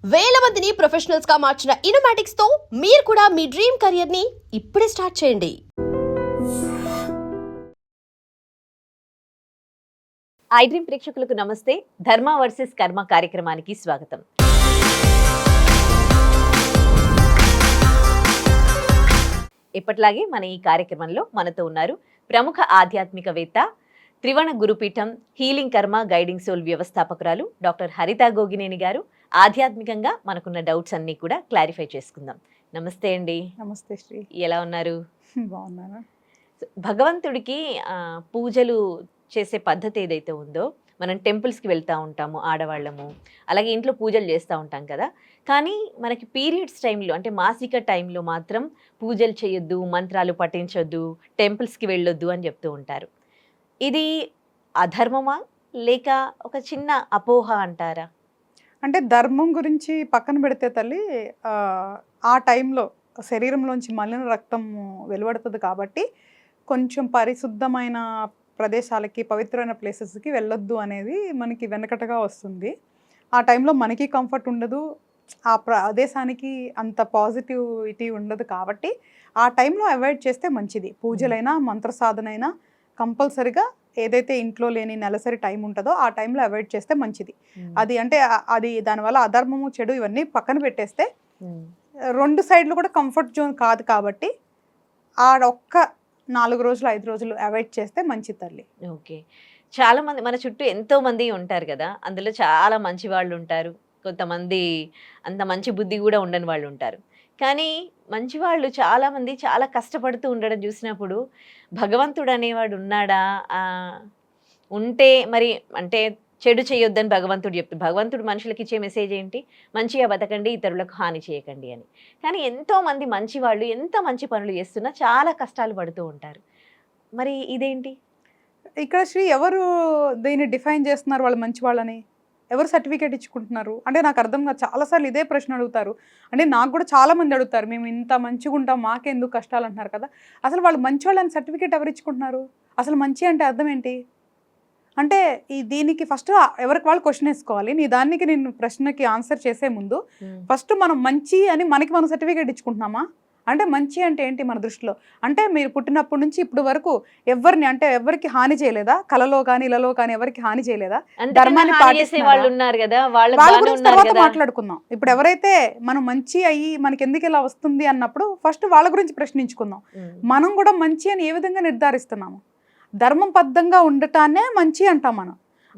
వేల మందిని ప్రొఫెషనల్స్ గా మార్చిన ఇనోమాటిక్స్ తో మీరు కూడా మీ డ్రీమ్ కెరియర్ ని ఇప్పుడే స్టార్ట్ చేయండి. ఐ డ్రీమ్ ప్రేక్షకులకు నమస్తే. ధర్మ వర్సెస్ కర్మ కార్యక్రమానికి స్వాగతం. ఎప్పట్లాగే మన ఈ కార్యక్రమంలో మనతో ఉన్నారు ప్రముఖ ఆధ్యాత్మికవేత్త, త్రివణ గురుపీఠం హీలింగ్ కర్మ గైడింగ్ సోల్ వ్యవస్థాపకురాలు డాక్టర్ హరిత గోగినేని గారు. ఆధ్యాత్మికంగా మనకున్న డౌట్స్ అన్ని కూడా క్లారిఫై చేసుకుందాం. నమస్తే అండి. నమస్తే శ్రీ. ఎలా ఉన్నారు? బాగున్నాను. భగవంతుడికి పూజలు చేసే పద్ధతి ఏదైతే ఉందో, మనం టెంపుల్స్కి వెళ్తూ ఉంటాము ఆడవాళ్ళము, అలాగే ఇంట్లో పూజలు చేస్తూ ఉంటాం కదా. కానీ మనకి పీరియడ్స్ టైంలో అంటే మాసిక టైంలో మాత్రం పూజలు చేయొద్దు, మంత్రాలు పఠించొద్దు, టెంపుల్స్కి వెళ్ళొద్దు అని చెప్తూ ఉంటారు. ఇది అధర్మమా లేక ఒక చిన్న అపోహ అంటారా? అంటే ధర్మం గురించి పక్కన పెడితే తల్లి, ఆ టైంలో శరీరంలోంచి మలిన రక్తం వెలువడుతుంది కాబట్టి కొంచెం పరిశుద్ధమైన ప్రదేశాలకి, పవిత్రమైన ప్లేసెస్కి వెళ్ళొద్దు అనేది మనకి వెనకటగా వస్తుంది. ఆ టైంలో మనకి కంఫర్ట్ ఉండదు, ఆ ప్రదేశానికి అంత పాజిటివిటీ ఉండదు. కాబట్టి ఆ టైంలో అవాయిడ్ చేస్తే మంచిది. పూజలైనా మంత్ర సాధనైనా కంపల్సరిగా ఏదైతే ఇంట్లో లేని నెలసరి టైం ఉంటుందో ఆ టైంలో అవాయిడ్ చేస్తే మంచిది. అది అంటే అది దానివల్ల అధర్మము, చెడు ఇవన్నీ పక్కన పెట్టేస్తే రెండు సైడ్లు కూడా కంఫర్ట్ జోన్ కాదు కాబట్టి ఒక్క 4 రోజులు 5 రోజులు అవాయిడ్ చేస్తే మంచిది తల్లి. ఓకే. చాలా మంది మన చుట్టూ ఎంతో మంది ఉంటారు కదా, అందులో చాలా మంచి వాళ్ళు ఉంటారు, కొంతమంది అంత మంచి బుద్ధి కూడా ఉండని వాళ్ళు ఉంటారు. కానీ మంచివాళ్ళు చాలామంది చాలా కష్టపడుతూ ఉండడం చూసినప్పుడు భగవంతుడు అనేవాడు ఉన్నాడా? ఉంటే మరి అంటే చెడు చేయొద్దని భగవంతుడు చెప్తాడు. భగవంతుడు మనుషులకి ఇచ్చే మెసేజ్ ఏంటి? మంచిగా బతకండి, ఇతరులకు హాని చేయకండి అని. కానీ ఎంతోమంది మంచివాళ్ళు ఎంత మంచి పనులు చేస్తున్నా చాలా కష్టాలు పడుతూ ఉంటారు. మరి ఇదేంటి? ఇక్కడ శ్రీ ఎవరు దీన్ని డిఫైన్ చేస్తున్నారు వాళ్ళు మంచి వాళ్ళని? ఎవరు సర్టిఫికేట్ ఇచ్చుకుంటున్నారు అంటే నాకు అర్థం కాదు. చాలాసార్లు ఇదే ప్రశ్న అడుగుతారు. అంటే నాకు కూడా చాలామంది అడుగుతారు, మేము ఇంత మంచిగా ఉంటాం మాకెందుకు కష్టాలు అంటున్నారు కదా. అసలు వాళ్ళు మంచి వాళ్ళని సర్టిఫికేట్ ఎవరు ఇచ్చుకుంటున్నారు? అసలు మంచి అంటే అర్థం ఏంటి? అంటే దీనికి ఫస్ట్ ఎవరికి వాళ్ళు క్వశ్చన్ వేసుకోవాలి. నేను ప్రశ్నకి ఆన్సర్ చేసే ముందు ఫస్ట్ మనం మంచి అని మనకి మనం సర్టిఫికేట్ ఇచ్చుకుంటున్నామా? అంటే మంచి అంటే ఏంటి మన దృష్టిలో? అంటే మీరు పుట్టినప్పటి నుంచి ఇప్పుడు వరకు ఎవరికి హాని చేయలేదా? కలలో కానీ ఇలలో కానీ ఎవరికి హాని చేయలేదా? ధర్మాన్ని పాటించే వాళ్ళు ఉన్నారు కదా, వాళ్ళ గురించి తర్వాత మాట్లాడుకుందాం. ఇప్పుడు ఎవరైతే మనం మంచి అయ్యి మనకి ఎందుకు ఇలా వస్తుంది అన్నప్పుడు ఫస్ట్ వాళ్ళ గురించి ప్రశ్నించుకుందాం. మనం కూడా మంచి అని ఏ విధంగా నిర్ధారిస్తున్నాము? ధర్మబద్ధంగా ఉండటాన్నే మంచి అంటాం మనం,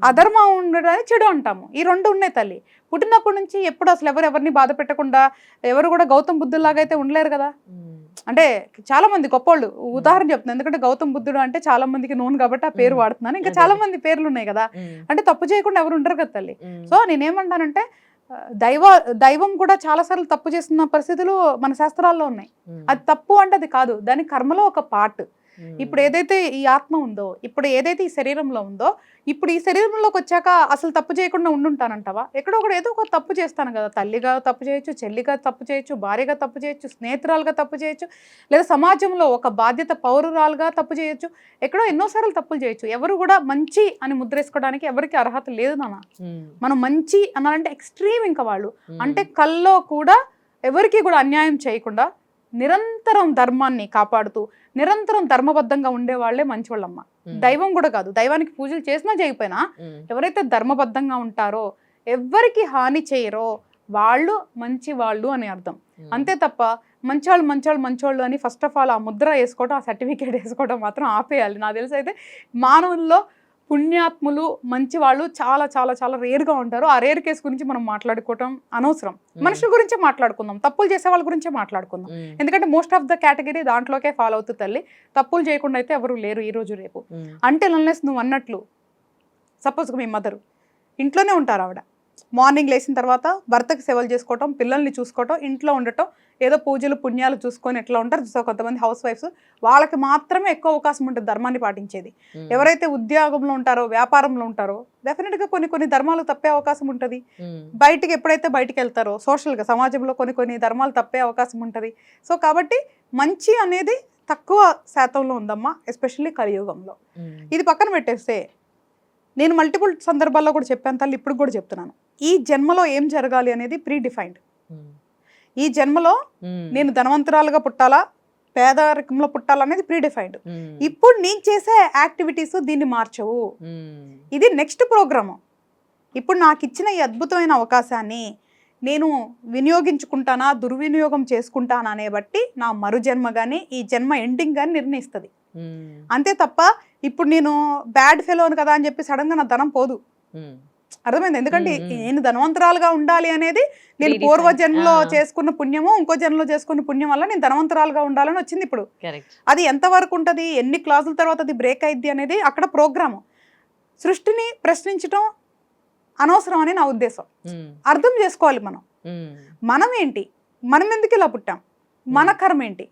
అధర్మం ఉండటాన్ని చెడు అంటాము. ఈ రెండు ఉన్నాయి తల్లి. పుట్టినప్పటి నుంచి ఎప్పుడు అసలు ఎవరిని బాధ పెట్టకుండా ఎవరు కూడా గౌతమ్ బుద్ధుల్లాగా అయితే ఉండలేరు కదా. అంటే చాలా మంది గొప్పోళ్ళు ఉదాహరణ చెప్తున్నాను, ఎందుకంటే గౌతమ్ బుద్ధుడు అంటే చాలా మందికి నోన్ కాబట్టి ఆ పేరు వాడుతున్నాను. ఇంకా చాలా మంది పేర్లు ఉన్నాయి కదా, అంటే తప్పు చేయకుండా ఎవరు ఉండరు కదా తల్లి. సో నేనేమంటానంటే దైవం కూడా చాలాసార్లు తప్పు చేస్తున్న పరిస్థితులు మన శాస్త్రాల్లో ఉన్నాయి. అది తప్పు అంటే అది కాదు, దాని కర్మలో ఒక పార్ట్. ఇప్పుడు ఏదైతే ఈ ఆత్మ ఉందో, ఇప్పుడు ఏదైతే ఈ శరీరంలో ఉందో, ఇప్పుడు ఈ శరీరంలోకి వచ్చాక అసలు తప్పు చేయకుండా ఉండుంటానంటావా? ఎక్కడో ఒకటి ఏదో ఒక తప్పు చేస్తాను కదా. తల్లిగా తప్పు చేయొచ్చు, చెల్లిగా తప్పు చేయొచ్చు, భార్యగా తప్పు చేయొచ్చు, స్నేహితురాలుగా తప్పు చేయొచ్చు, లేదా సమాజంలో ఒక బాధ్యత పౌరురాలుగా తప్పు చేయొచ్చు. ఎక్కడో ఎన్నోసార్లు తప్పులు చేయొచ్చు. ఎవరు కూడా మంచి అని ముద్రేసుకోవడానికి ఎవరికి అర్హత లేదు నాన్న. మనం మంచి అనాలంటే ఎక్స్ట్రీమ్. ఇంకా వాళ్ళు అంటే కల్లో కూడా ఎవరికి కూడా అన్యాయం చేయకుండా నిరంతరం ధర్మాన్ని కాపాడుతూ నిరంతరం ధర్మబద్ధంగా ఉండేవాళ్లే మంచివాళ్ళమ్మ. దైవం కూడా కాదు, దైవానికి పూజలు చేసినా చేయకపోయినా ఎవరైతే ధర్మబద్ధంగా ఉంటారో, ఎవరికి హాని చేయరో వాళ్ళు మంచి వాళ్ళు అని అర్థం. అంతే తప్ప మంచోళ్ళు అని ఫస్ట్ ఆఫ్ ఆల్ ఆ ముద్ర వేసుకోవడం, ఆ సర్టిఫికేట్ వేసుకోవడం మాత్రం ఆపేయాలి. నాకు తెలిసి అయితే మానవుల్లో పుణ్యాత్ములు మంచి వాళ్ళు చాలా చాలా చాలా రేర్గా ఉంటారు. ఆ రేర్ కేసు గురించి మనం మాట్లాడుకోవటం అనవసరం. మనుషుల గురించే మాట్లాడుకుందాం, తప్పులు చేసే వాళ్ళ గురించే మాట్లాడుకుందాం. ఎందుకంటే మోస్ట్ ఆఫ్ ద కేటగిరీ దాంట్లోకే ఫాలో అవుతుంది తల్లి. తప్పులు చేయకుండా అయితే ఎవరు లేరు ఈ రోజు రేపు. అంటే అన్లెస్ నువ్వు అన్నట్లు సపోజ్ మీ మదరు ఇంట్లోనే ఉంటారు, ఆవిడ మార్నింగ్ లేచిన తర్వాత భర్తకి సేవలు చేసుకోవటం, పిల్లల్ని చూసుకోవటం, ఇంట్లో ఉండటం, ఏదో పూజలు పుణ్యాలు చూసుకొని ఎట్లా ఉంటారు. సో కొంతమంది హౌస్ వైఫ్స్, వాళ్ళకి మాత్రమే ఎక్కువ అవకాశం ఉంటుంది ధర్మాన్ని పాటించేది. ఎవరైతే ఉద్యోగంలో ఉంటారో, వ్యాపారంలో ఉంటారో, డెఫినెట్గా కొన్ని ధర్మాలు తప్పే అవకాశం ఉంటుంది. ఎప్పుడైతే బయటికి వెళ్తారో సోషల్గా సమాజంలో కొన్ని ధర్మాలు తప్పే అవకాశం ఉంటుంది. సో కాబట్టి మంచి అనేది తక్కువ శాతంలో ఉందమ్మా, ఎస్పెషల్లీ కలియుగంలో. ఇది పక్కన పెట్టేస్తే నేను మల్టిపుల్ సందర్భాల్లో కూడా చెప్పాను తల్లి, ఇప్పుడు కూడా చెప్తున్నాను. ఈ జన్మలో ఏం జరగాలి అనేది ప్రీ డిఫైన్డ్. ఈ జన్మలో నేను ధనవంతురాలుగా పుట్టాలా, పేదరికంలో పుట్టాలనేది ప్రీ డిఫైన్డ్. ఇప్పుడు నేను చేసే యాక్టివిటీస్ దీన్ని మార్చవు. ఇది నెక్స్ట్ ప్రోగ్రాము. ఇప్పుడు నాకు ఇచ్చిన ఈ అద్భుతమైన అవకాశాన్ని నేను వినియోగించుకుంటానా, దుర్వినియోగం చేసుకుంటానా అనే బట్టి నా మరు జన్మ కానీ ఈ జన్మ ఎండింగ్ కానీ నిర్ణయిస్తుంది. అంతే తప్ప ఇప్పుడు నేను బ్యాడ్ ఫెలోను కదా అని చెప్పి సడన్గా నా ధనం పోదు. అర్థమైంది? ఎందుకంటే నేను ధనవంతరాలుగా ఉండాలి అనేది నేను పూర్వ జన్మలో చేసుకున్న పుణ్యము, ఇంకో జన్మలో చేసుకున్న పుణ్యం వల్ల నేను ధనవంతరాలుగా ఉండాలని వచ్చింది. ఇప్పుడు అది ఎంతవరకు ఉంటుంది, ఎన్ని క్లాసుల తర్వాత అది బ్రేక్ అయింది అనేది అక్కడ ప్రోగ్రాము. సృష్టిని ప్రశ్నించడం అనవసరం అని నా ఉద్దేశం. అర్థం చేసుకోవాలి మనం ఏంటి, మనం ఎందుకు ఇలా పుట్టాం, మన కర్మ ఏంటి,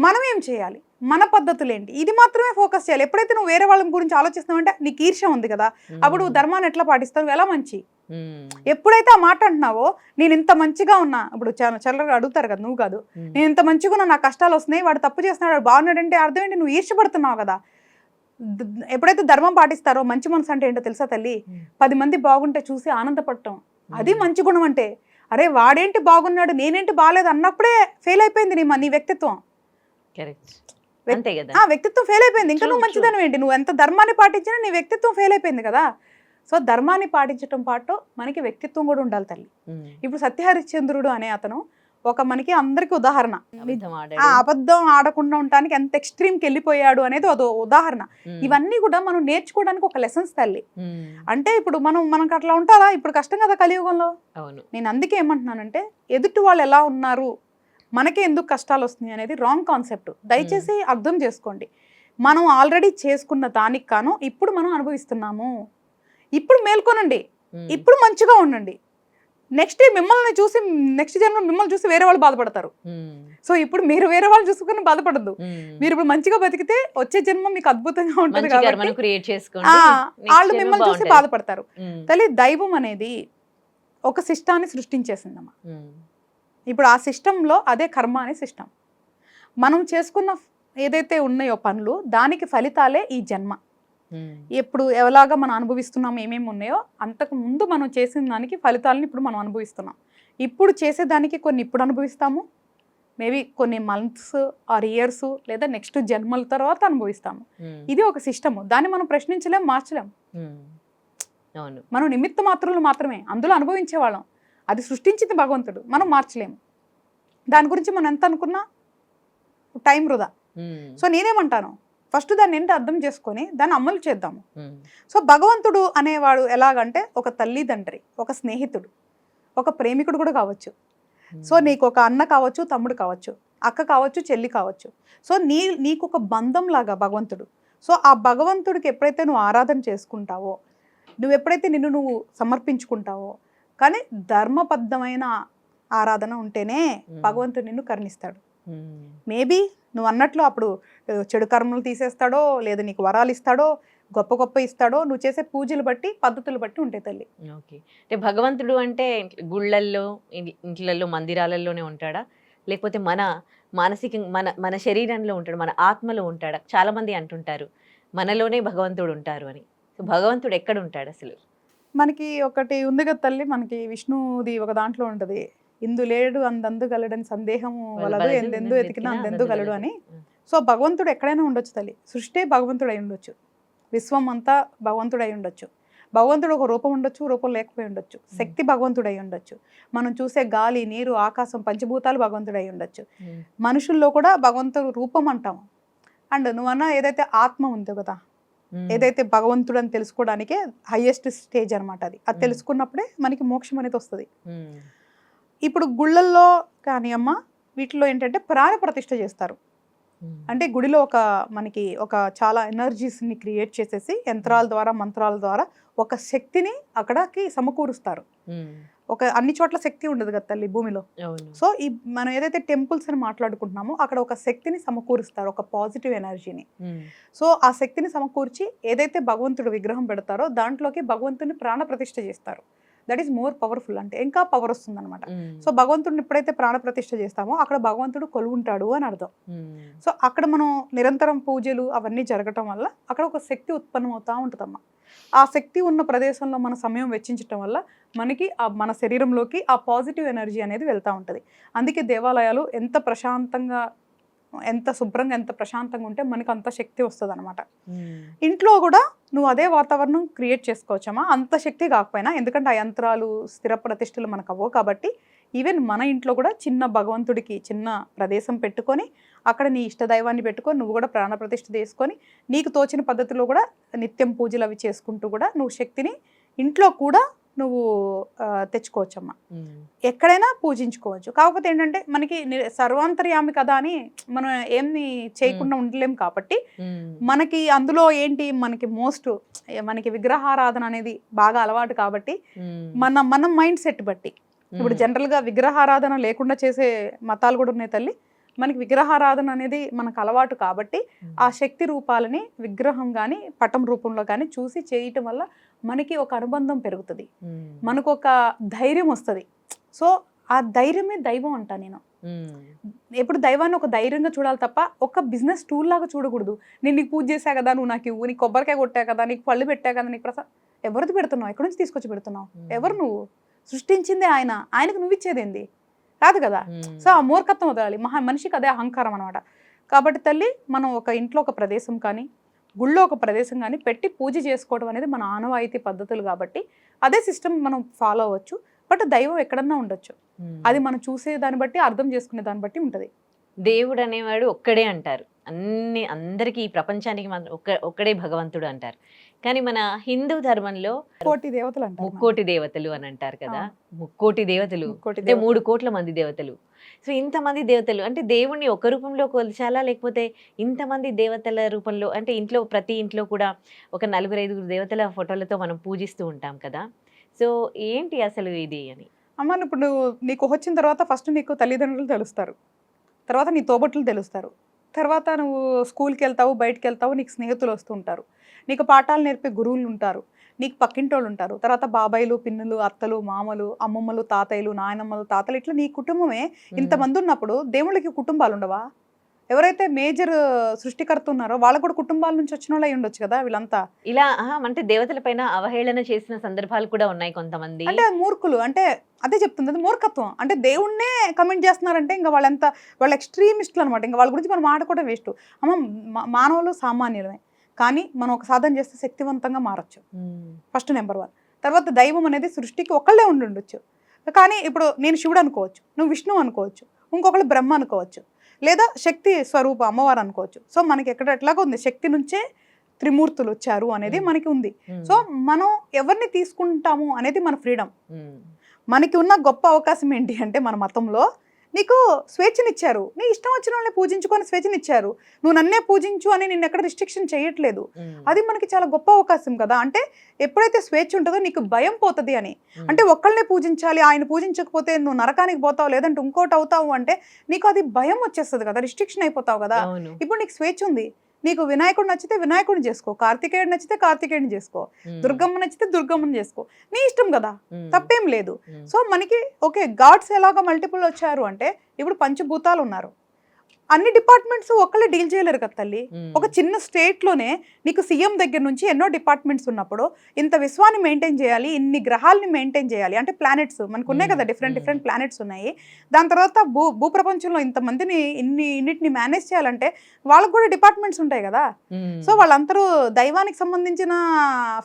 మనం ఏం చేయాలి, మన పద్ధతులు ఏంటి, ఇది మాత్రమే ఫోకస్ చేయాలి. ఎప్పుడైతే నువ్వు వేరే వాళ్ళ గురించి ఆలోచిస్తున్నావంటే నీకు ఈర్ష్య ఉంది కదా, అప్పుడు ధర్మాన్ని ఎట్లా పాటిస్తావు, ఎలా మంచి. ఎప్పుడైతే ఆ మాట అంటున్నావో, నేను ఇంత మంచిగా ఉన్నా, ఇప్పుడు చల్లగా అడుగుతారు కదా, నువ్వు కాదు, నేను ఇంత మంచిగా ఉన్నా, నా కష్టాలు వస్తున్నాయి, వాడు తప్పు చేస్తున్నాడు, వాడు బాగున్నాడంటే అర్థం ఏంటి, నువ్వు ఈర్ష్యపడుతున్నావు కదా. ఎప్పుడైతే ధర్మం పాటిస్తారో, మంచి మనసు అంటే ఏంటో తెలుసా తల్లి, 10 మంది బాగుంటే చూసి ఆనందపడటం, అది మంచి గుణం అంటే. అరే వాడేంటి బాగున్నాడు, నేనేంటి బాగాలేదు అన్నప్పుడే ఫెయిల్ అయిపోయింది నీ వ్యక్తిత్వం. వ్యక్తిత్వం ఫెయిల్ అయిపోయింది. ఇంకా నువ్వు మంచిదనం ఏంటి, నువ్వు ఎంత ధర్మాన్ని పాటించినా నీ వ్యక్తిత్వం ఫెయిల్ అయిపోయింది కదా. సో ధర్మాన్ని పాటించడం పాటు మనకి వ్యక్తిత్వం కూడా ఉండాలి తల్లి. ఇప్పుడు సత్యహరిశ్చంద్రుడు అనే అతను ఒక మనకి అందరికి ఉదాహరణ. అబద్ధం ఆడకుండా ఉండడానికి ఎంత ఎక్స్ట్రీమ్కి వెళ్ళిపోయాడు అనేది అదో ఉదాహరణ. ఇవన్నీ కూడా మనం నేర్చుకోవడానికి ఒక లెసన్స్ తల్లి. అంటే ఇప్పుడు మనకు అట్లా ఉంటారా, ఇప్పుడు కష్టం కదా కలియుగంలో. నేను అందుకే ఏమంటున్నానంటే, ఎదుటి వాళ్ళు ఎలా ఉన్నారు, మనకే ఎందుకు కష్టాలు వస్తున్నాయి అనేది రాంగ్ కాన్సెప్ట్. దయచేసి అర్థం చేసుకోండి. మనం ఆల్రెడీ చేసుకున్న దానికి కాను ఇప్పుడు మనం అనుభవిస్తున్నాము. ఇప్పుడు మేల్కొనండి, ఇప్పుడు మంచిగా ఉండండి. నెక్స్ట్ మిమ్మల్ని చూసి, నెక్స్ట్ జన్మ మిమ్మల్ని చూసి వేరే వాళ్ళు బాధపడతారు. సో ఇప్పుడు మీరు వేరే వాళ్ళు చూసుకుని బాధపడద్దు. మీరు ఇప్పుడు మంచిగా బతికితే వచ్చే జన్మ మీకు అద్భుతంగా ఉంటుంది కాబట్టి వాళ్ళు మిమ్మల్ని చూసి బాధపడతారు. తల్లి, దైవం అనేది ఒక సిస్టాన్ని సృష్టించేసిందమ్మా. ఇప్పుడు ఆ సిస్టంలో అదే కర్మ అనే సిస్టమ్. మనం చేసుకున్న ఏదైతే ఉన్నాయో పనులు, దానికి ఫలితాలే ఈ జన్మ. ఎప్పుడు ఎలాగా మనం అనుభవిస్తున్నాం, ఏమేమి ఉన్నాయో అంతకు ముందు మనం చేసిన దానికి ఫలితాలను ఇప్పుడు మనం అనుభవిస్తున్నాం. ఇప్పుడు చేసేదానికి కొన్ని ఇప్పుడు అనుభవిస్తాము, మేబీ కొన్ని మంత్స్ ఆర్ ఇయర్స్ లేదా నెక్స్ట్ జన్మల తర్వాత అనుభవిస్తాము. ఇది ఒక సిస్టము. దాన్ని మనం ప్రశ్నించలేం, మార్చలేం. మనం నిమిత్త మాత్రులు మాత్రమే, అందులో అనుభవించే వాళ్ళం. అది సృష్టించింది భగవంతుడు, మనం మార్చలేము. దాని గురించి మనం ఎంత అనుకున్నా టైం వృధా. సో నేనేమంటాను, ఫస్ట్ దాన్ని ఏంటి అర్థం చేసుకొని దాన్ని అమలు చేద్దాము. సో భగవంతుడు అనేవాడు ఎలాగంటే ఒక తల్లిదండ్రి, ఒక స్నేహితుడు, ఒక ప్రేమికుడు కూడా కావచ్చు. సో నీకు ఒక అన్న కావచ్చు, తమ్ముడు కావచ్చు, అక్క కావచ్చు, చెల్లి కావచ్చు. సో నీకు ఒక బంధం లాగా భగవంతుడు. సో ఆ భగవంతుడికి ఎప్పుడైతే నువ్వు ఆరాధన చేసుకుంటావో, నువ్వు ఎప్పుడైతే నువ్వు సమర్పించుకుంటావో, కానీ ధర్మబద్ధమైన ఆరాధన ఉంటేనే భగవంతుడు నిన్ను కరుణిస్తాడు. మేబీ నువ్వు అన్నట్లు అప్పుడు చెడు కర్మలు తీసేస్తాడో, లేదా నీకు వరాలు ఇస్తాడో, గొప్ప గొప్ప ఇస్తాడో, నువ్వు చేసే పూజలు బట్టి, పద్ధతులు బట్టి ఉంటాయి తల్లి. ఓకే, అంటే భగవంతుడు అంటే గుళ్ళల్లో, ఇంట్లలో, మందిరాలలోనే ఉంటాడా, లేకపోతే మన మానసిక మన శరీరంలో ఉంటాడు, మన ఆత్మలో ఉంటాడా? చాలా మంది అంటుంటారు మనలోనే భగవంతుడు ఉంటారు అని. సో భగవంతుడు ఎక్కడ ఉంటాడు అసలు? మనకి ఒకటి ఉంది కదా తల్లి, మనకి విష్ణుది ఒక దాంట్లో ఉంటుంది, ఇందు లేడు అందందు గలడని సందేహము వలదు, ఎందెందు ఎతికినా అందెందు గలడు అని. సో భగవంతుడు ఎక్కడైనా ఉండొచ్చు తల్లి. సృష్టి భగవంతుడు అయి ఉండొచ్చు, విశ్వం అంతా భగవంతుడు అయి ఉండొచ్చు, భగవంతుడు ఒక రూపం ఉండొచ్చు, రూపం లేకపోయి ఉండొచ్చు, శక్తి భగవంతుడు అయి ఉండొచ్చు, మనం చూసే గాలి, నీరు, ఆకాశం, పంచభూతాలు భగవంతుడు అయి ఉండొచ్చు. మనుషుల్లో కూడా భగవంతుడు రూపం అంటాము. అండ్ నువ్వన్నా ఏదైతే ఆత్మ ఉందో కదా, ఏదైతే భగవంతుడు అని తెలుసుకోవడానికే హైయెస్ట్ స్టేజ్ అనమాట. అది తెలుసుకున్నప్పుడే మనకి మోక్షం అనేది వస్తుంది. ఇప్పుడు గుళ్ళల్లో కానీ అమ్మ వీటిలో ఏంటంటే ప్రాణ ప్రతిష్ఠ చేస్తారు. అంటే గుడిలో మనకి ఒక చాలా ఎనర్జీస్ని క్రియేట్ చేసేసి యంత్రాల ద్వారా, మంత్రాల ద్వారా ఒక శక్తిని అక్కడికి సమకూరుస్తారు. ఒక అన్ని చోట్ల శక్తి ఉండదు కదా తల్లి భూమిలో. సో మనం ఏదైతే టెంపుల్స్ అని మాట్లాడుకుంటున్నామో అక్కడ ఒక శక్తిని సమకూరుస్తారు, ఒక పాజిటివ్ ఎనర్జీని. సో ఆ శక్తిని సమకూర్చి ఏదైతే భగవంతుడు విగ్రహం పెడతారో దాంట్లోకి భగవంతుని ప్రాణ ప్రతిష్ఠ చేస్తారు. దట్ ఈస్ మోర్ పవర్ఫుల్, అంటే ఇంకా పవర్ వస్తుంది అనమాట. సో భగవంతుడిని ఎప్పుడైతే ప్రాణప్రతిష్ఠ చేస్తామో అక్కడ భగవంతుడు కొలువుంటాడు అని అర్థం. సో అక్కడ మనం నిరంతరం పూజలు అవన్నీ జరగటం వల్ల అక్కడ ఒక శక్తి ఉత్పన్నం అవుతూ ఉంటుందమ్మా. ఆ శక్తి ఉన్న ప్రదేశంలో మన సమయం వెచ్చించటం వల్ల మనకి మన శరీరంలోకి ఆ పాజిటివ్ ఎనర్జీ అనేది వెళ్తూ ఉంటుంది. అందుకే దేవాలయాలు ఎంత ప్రశాంతంగా, ఎంత శుభ్రంగా, ఎంత ప్రశాంతంగా ఉంటే మనకు అంత శక్తి వస్తుంది అనమాట. ఇంట్లో కూడా నువ్వు అదే వాతావరణం క్రియేట్ చేసుకోవచ్చమ్మా, అంత శక్తి కాకపోయినా, ఎందుకంటే ఆ యంత్రాలు స్థిర ప్రతిష్టలు మనకు అవ్వవు కాబట్టి. ఈవెన్ మన ఇంట్లో కూడా చిన్న భగవంతుడికి చిన్న ప్రదేశం పెట్టుకొని అక్కడ నీ ఇష్టదైవాన్ని పెట్టుకొని నువ్వు కూడా ప్రాణప్రతిష్ఠ చేసుకొని నీకు తోచిన పద్ధతిలో కూడా నిత్యం పూజలు అవి చేసుకుంటూ కూడా నువ్వు శక్తిని ఇంట్లో కూడా నువ్వు తెచ్చుకోవచ్చమ్మా. ఎక్కడైనా పూజించుకోవచ్చు. కాకపోతే ఏంటంటే మనకి సర్వాంతర్యామి కదా అని మనం ఏమి చేయకుండా ఉండలేం కాబట్టి మనకి అందులో ఏంటి, మనకి విగ్రహారాధన అనేది బాగా అలవాటు కాబట్టి మన మైండ్ సెట్ బట్టి. ఇప్పుడు జనరల్గా విగ్రహారాధన లేకుండా చేసే మతాలు కూడా ఉన్నాయి తల్లి. మనకి విగ్రహారాధన అనేది మనకు అలవాటు కాబట్టి ఆ శక్తి రూపాలని విగ్రహం కానీ పటం రూపంలో కానీ చూసి చేయటం వల్ల మనకి ఒక అనుబంధం పెరుగుతుంది, మనకు ఒక ధైర్యం వస్తుంది. సో ఆ ధైర్యమే దైవం అంటా నేను. ఎప్పుడు దైవాన్ని ఒక ధైర్యంగా చూడాలి తప్ప ఒక బిజినెస్ టూల్ లాగా చూడకూడదు. నేను నీకు పూజ చేశా కదా, నువ్వు నాకు ఇవ్వు, నీకు కొబ్బరికాయ కొట్టా కదా, నీకు పళ్ళు పెట్టా కదా, నీకు ఎవరిది పెడుతున్నావు, ఎక్కడి నుంచి తీసుకొచ్చి పెడుతున్నావు, ఎవరు నువ్వు, సృష్టించిందే ఆయన, ఆయనకు నువ్వు ఇచ్చేదేంది కాదు కదా. సో ఆ మూర్ఖత్వం వదలాలి, మనిషికి అదే అహంకారం అనమాట. కాబట్టి తల్లి మనం ఒక ఇంట్లో ఒక ప్రదేశం కానీ గుళ్ళో ఒక ప్రదేశం కానీ పెట్టి పూజ చేసుకోవడం అనేది మన ఆనవాయితీ పద్ధతులు కాబట్టి అదే సిస్టమ్ మనం ఫాలో అవ్వచ్చు. బట్ దైవం ఎక్కడన్నా ఉండొచ్చు, అది మనం చూసే దాన్ని బట్టి అర్థం చేసుకునే దాన్ని బట్టి ఉంటుంది. దేవుడు అనేవాడు ఒక్కడే అంటారు, అందరికీ ఈ ప్రపంచానికి ఒక్కడే భగవంతుడు అంటారు. కానీ మన హిందూ ధర్మంలో కోటి దేవతలు అంటారు, ముక్కోటి దేవతలు అని అంటారు కదా. ముక్కోటి దేవతలు అంటే 3 కోట్ల మంది దేవతలు. సో ఇంతమంది దేవతలు అంటే దేవుణ్ణి ఒక రూపంలో కొలిచాలా, లేకపోతే ఇంతమంది దేవతల రూపంలో, అంటే ఇంట్లో ప్రతి ఇంట్లో కూడా ఒక 4-5 దేవతల ఫోటోలతో మనం పూజిస్తూ ఉంటాం కదా. సో ఏంటి అసలు ఇది అని అమ్మ. ఇప్పుడు నీకు వచ్చిన తర్వాత ఫస్ట్ నీకు తల్లిదండ్రులు తెలుస్తారు, తర్వాత నీ తోబట్టులు తెలుస్తారు, తర్వాత నువ్వు స్కూల్కి వెళ్తావు, బయటకు వెళ్తావు, నీకు స్నేహితులు వస్తూ ఉంటారు, నీకు పాఠాలు నేర్పే గురువులు ఉంటారు, నీకు పక్కింటోళ్ళు ఉంటారు, తర్వాత బాబాయిలు, పిన్నులు, అత్తలు, మామలు, అమ్మమ్మలు, తాతయ్యలు, నాయనమ్మలు, తాతలు, ఇట్లా నీ కుటుంబమే ఇంతమంది ఉన్నప్పుడు దేవుళ్ళకి కుటుంబాలు ఉండవా? ఎవరైతే మేజర్ సృష్టికర్త ఉన్నారో వాళ్ళకు కూడా కుటుంబాల నుంచి వచ్చిన వాళ్ళు అయి ఉండొచ్చు కదా వీళ్ళంతా. ఇలా అంటే దేవతల పైన అవహేళన చేసిన సందర్భాలు కూడా ఉన్నాయి కొంతమంది. అంటే అది మూర్ఖులు, అంటే అదే చెప్తుంది, అది మూర్ఖత్వం. అంటే దేవుణ్ణే కమెంట్ చేస్తున్నారంటే ఇంకా వాళ్ళ ఎక్స్ట్రీమిస్టులు అనమాట. ఇంకా వాళ్ళ గురించి మనం మాట్లాడుకోవడం వేస్ట్. అమ్మ, మానవులు సామాన్యులమే, కానీ మనం ఒక సాధన చేస్తే శక్తివంతంగా మారచ్చు. First number 1. తర్వాత దైవం అనేది సృష్టికి ఒకళ్ళే ఉండొచ్చు, కానీ ఇప్పుడు నేను శివుడు అనుకోవచ్చు, నువ్వు విష్ణువు అనుకోవచ్చు, ఇంకొకళ్ళు బ్రహ్మ అనుకోవచ్చు, లేదా శక్తి స్వరూప అమ్మవారు అనుకోవచ్చు. సో మనకి ఎట్లాగో ఉంది, శక్తి నుంచే త్రిమూర్తులు వచ్చారు అనేది మనకి ఉంది. సో మనం ఎవరిని తీసుకుంటాము అనేది మన ఫ్రీడమ్. మనకి ఉన్న గొప్ప అవకాశం ఏంటి అంటే మన మతంలో నీకు స్వేచ్ఛనిచ్చారు, నీ ఇష్టం వచ్చిన వాళ్ళని పూజించుకొని స్వేచ్ఛనిచ్చారు. నువ్వు నన్నే పూజించు అని నిన్ను ఎక్కడ రిస్ట్రిక్షన్ చేయట్లేదు. అది మనకి చాలా గొప్ప అవకాశం కదా. అంటే ఎప్పుడైతే స్వేచ్ఛ ఉంటుందో నీకు భయం పోతుంది అని. అంటే ఒక్కళ్ళనే పూజించాలి, ఆయన పూజించకపోతే నువ్వు నరకానికి పోతావు, లేదంటే ఇంకోటి అవుతావు అంటే నీకు అది భయం వచ్చేస్తుంది కదా, రిస్ట్రిక్షన్ అయిపోతావు కదా. ఇప్పుడు నీకు స్వేచ్ఛ ఉంది, నీకు వినాయకుడు నచ్చితే వినాయకుడిని చేసుకో, కార్తికేయుడు నచ్చితే కార్తికేయుడిని చేసుకో, దుర్గమ్మ నచ్చితే దుర్గమ్మని చేసుకో, నీ ఇష్టం కదా, తప్పేం లేదు. సో మనకి ఓకే, గాడ్స్ ఎలాగా మల్టిపుల్ వచ్చారు అంటే ఇప్పుడు పంచభూతాలు ఉన్నారు, అన్ని డిపార్ట్మెంట్స్ ఒక్కళ్ళే డీల్ చేయలేరు కదా తల్లి. ఒక చిన్న స్టేట్లోనే నీకు సీఎం దగ్గర నుంచి ఎన్నో డిపార్ట్మెంట్స్ ఉన్నప్పుడు ఇంత విశ్వాన్ని మెయింటైన్ చేయాలి, ఇన్ని గ్రహాలని మెయింటైన్ చేయాలి అంటే ప్లానెట్స్ మనకు ఉన్నాయి కదా, డిఫరెంట్ ప్లానెట్స్ ఉన్నాయి. దాని తర్వాత భూప్రపంచంలో ఇంతమందిని ఇన్నిటిని మేనేజ్ చేయాలంటే వాళ్ళకు కూడా డిపార్ట్మెంట్స్ ఉంటాయి కదా. సో వాళ్ళందరూ దైవానికి సంబంధించిన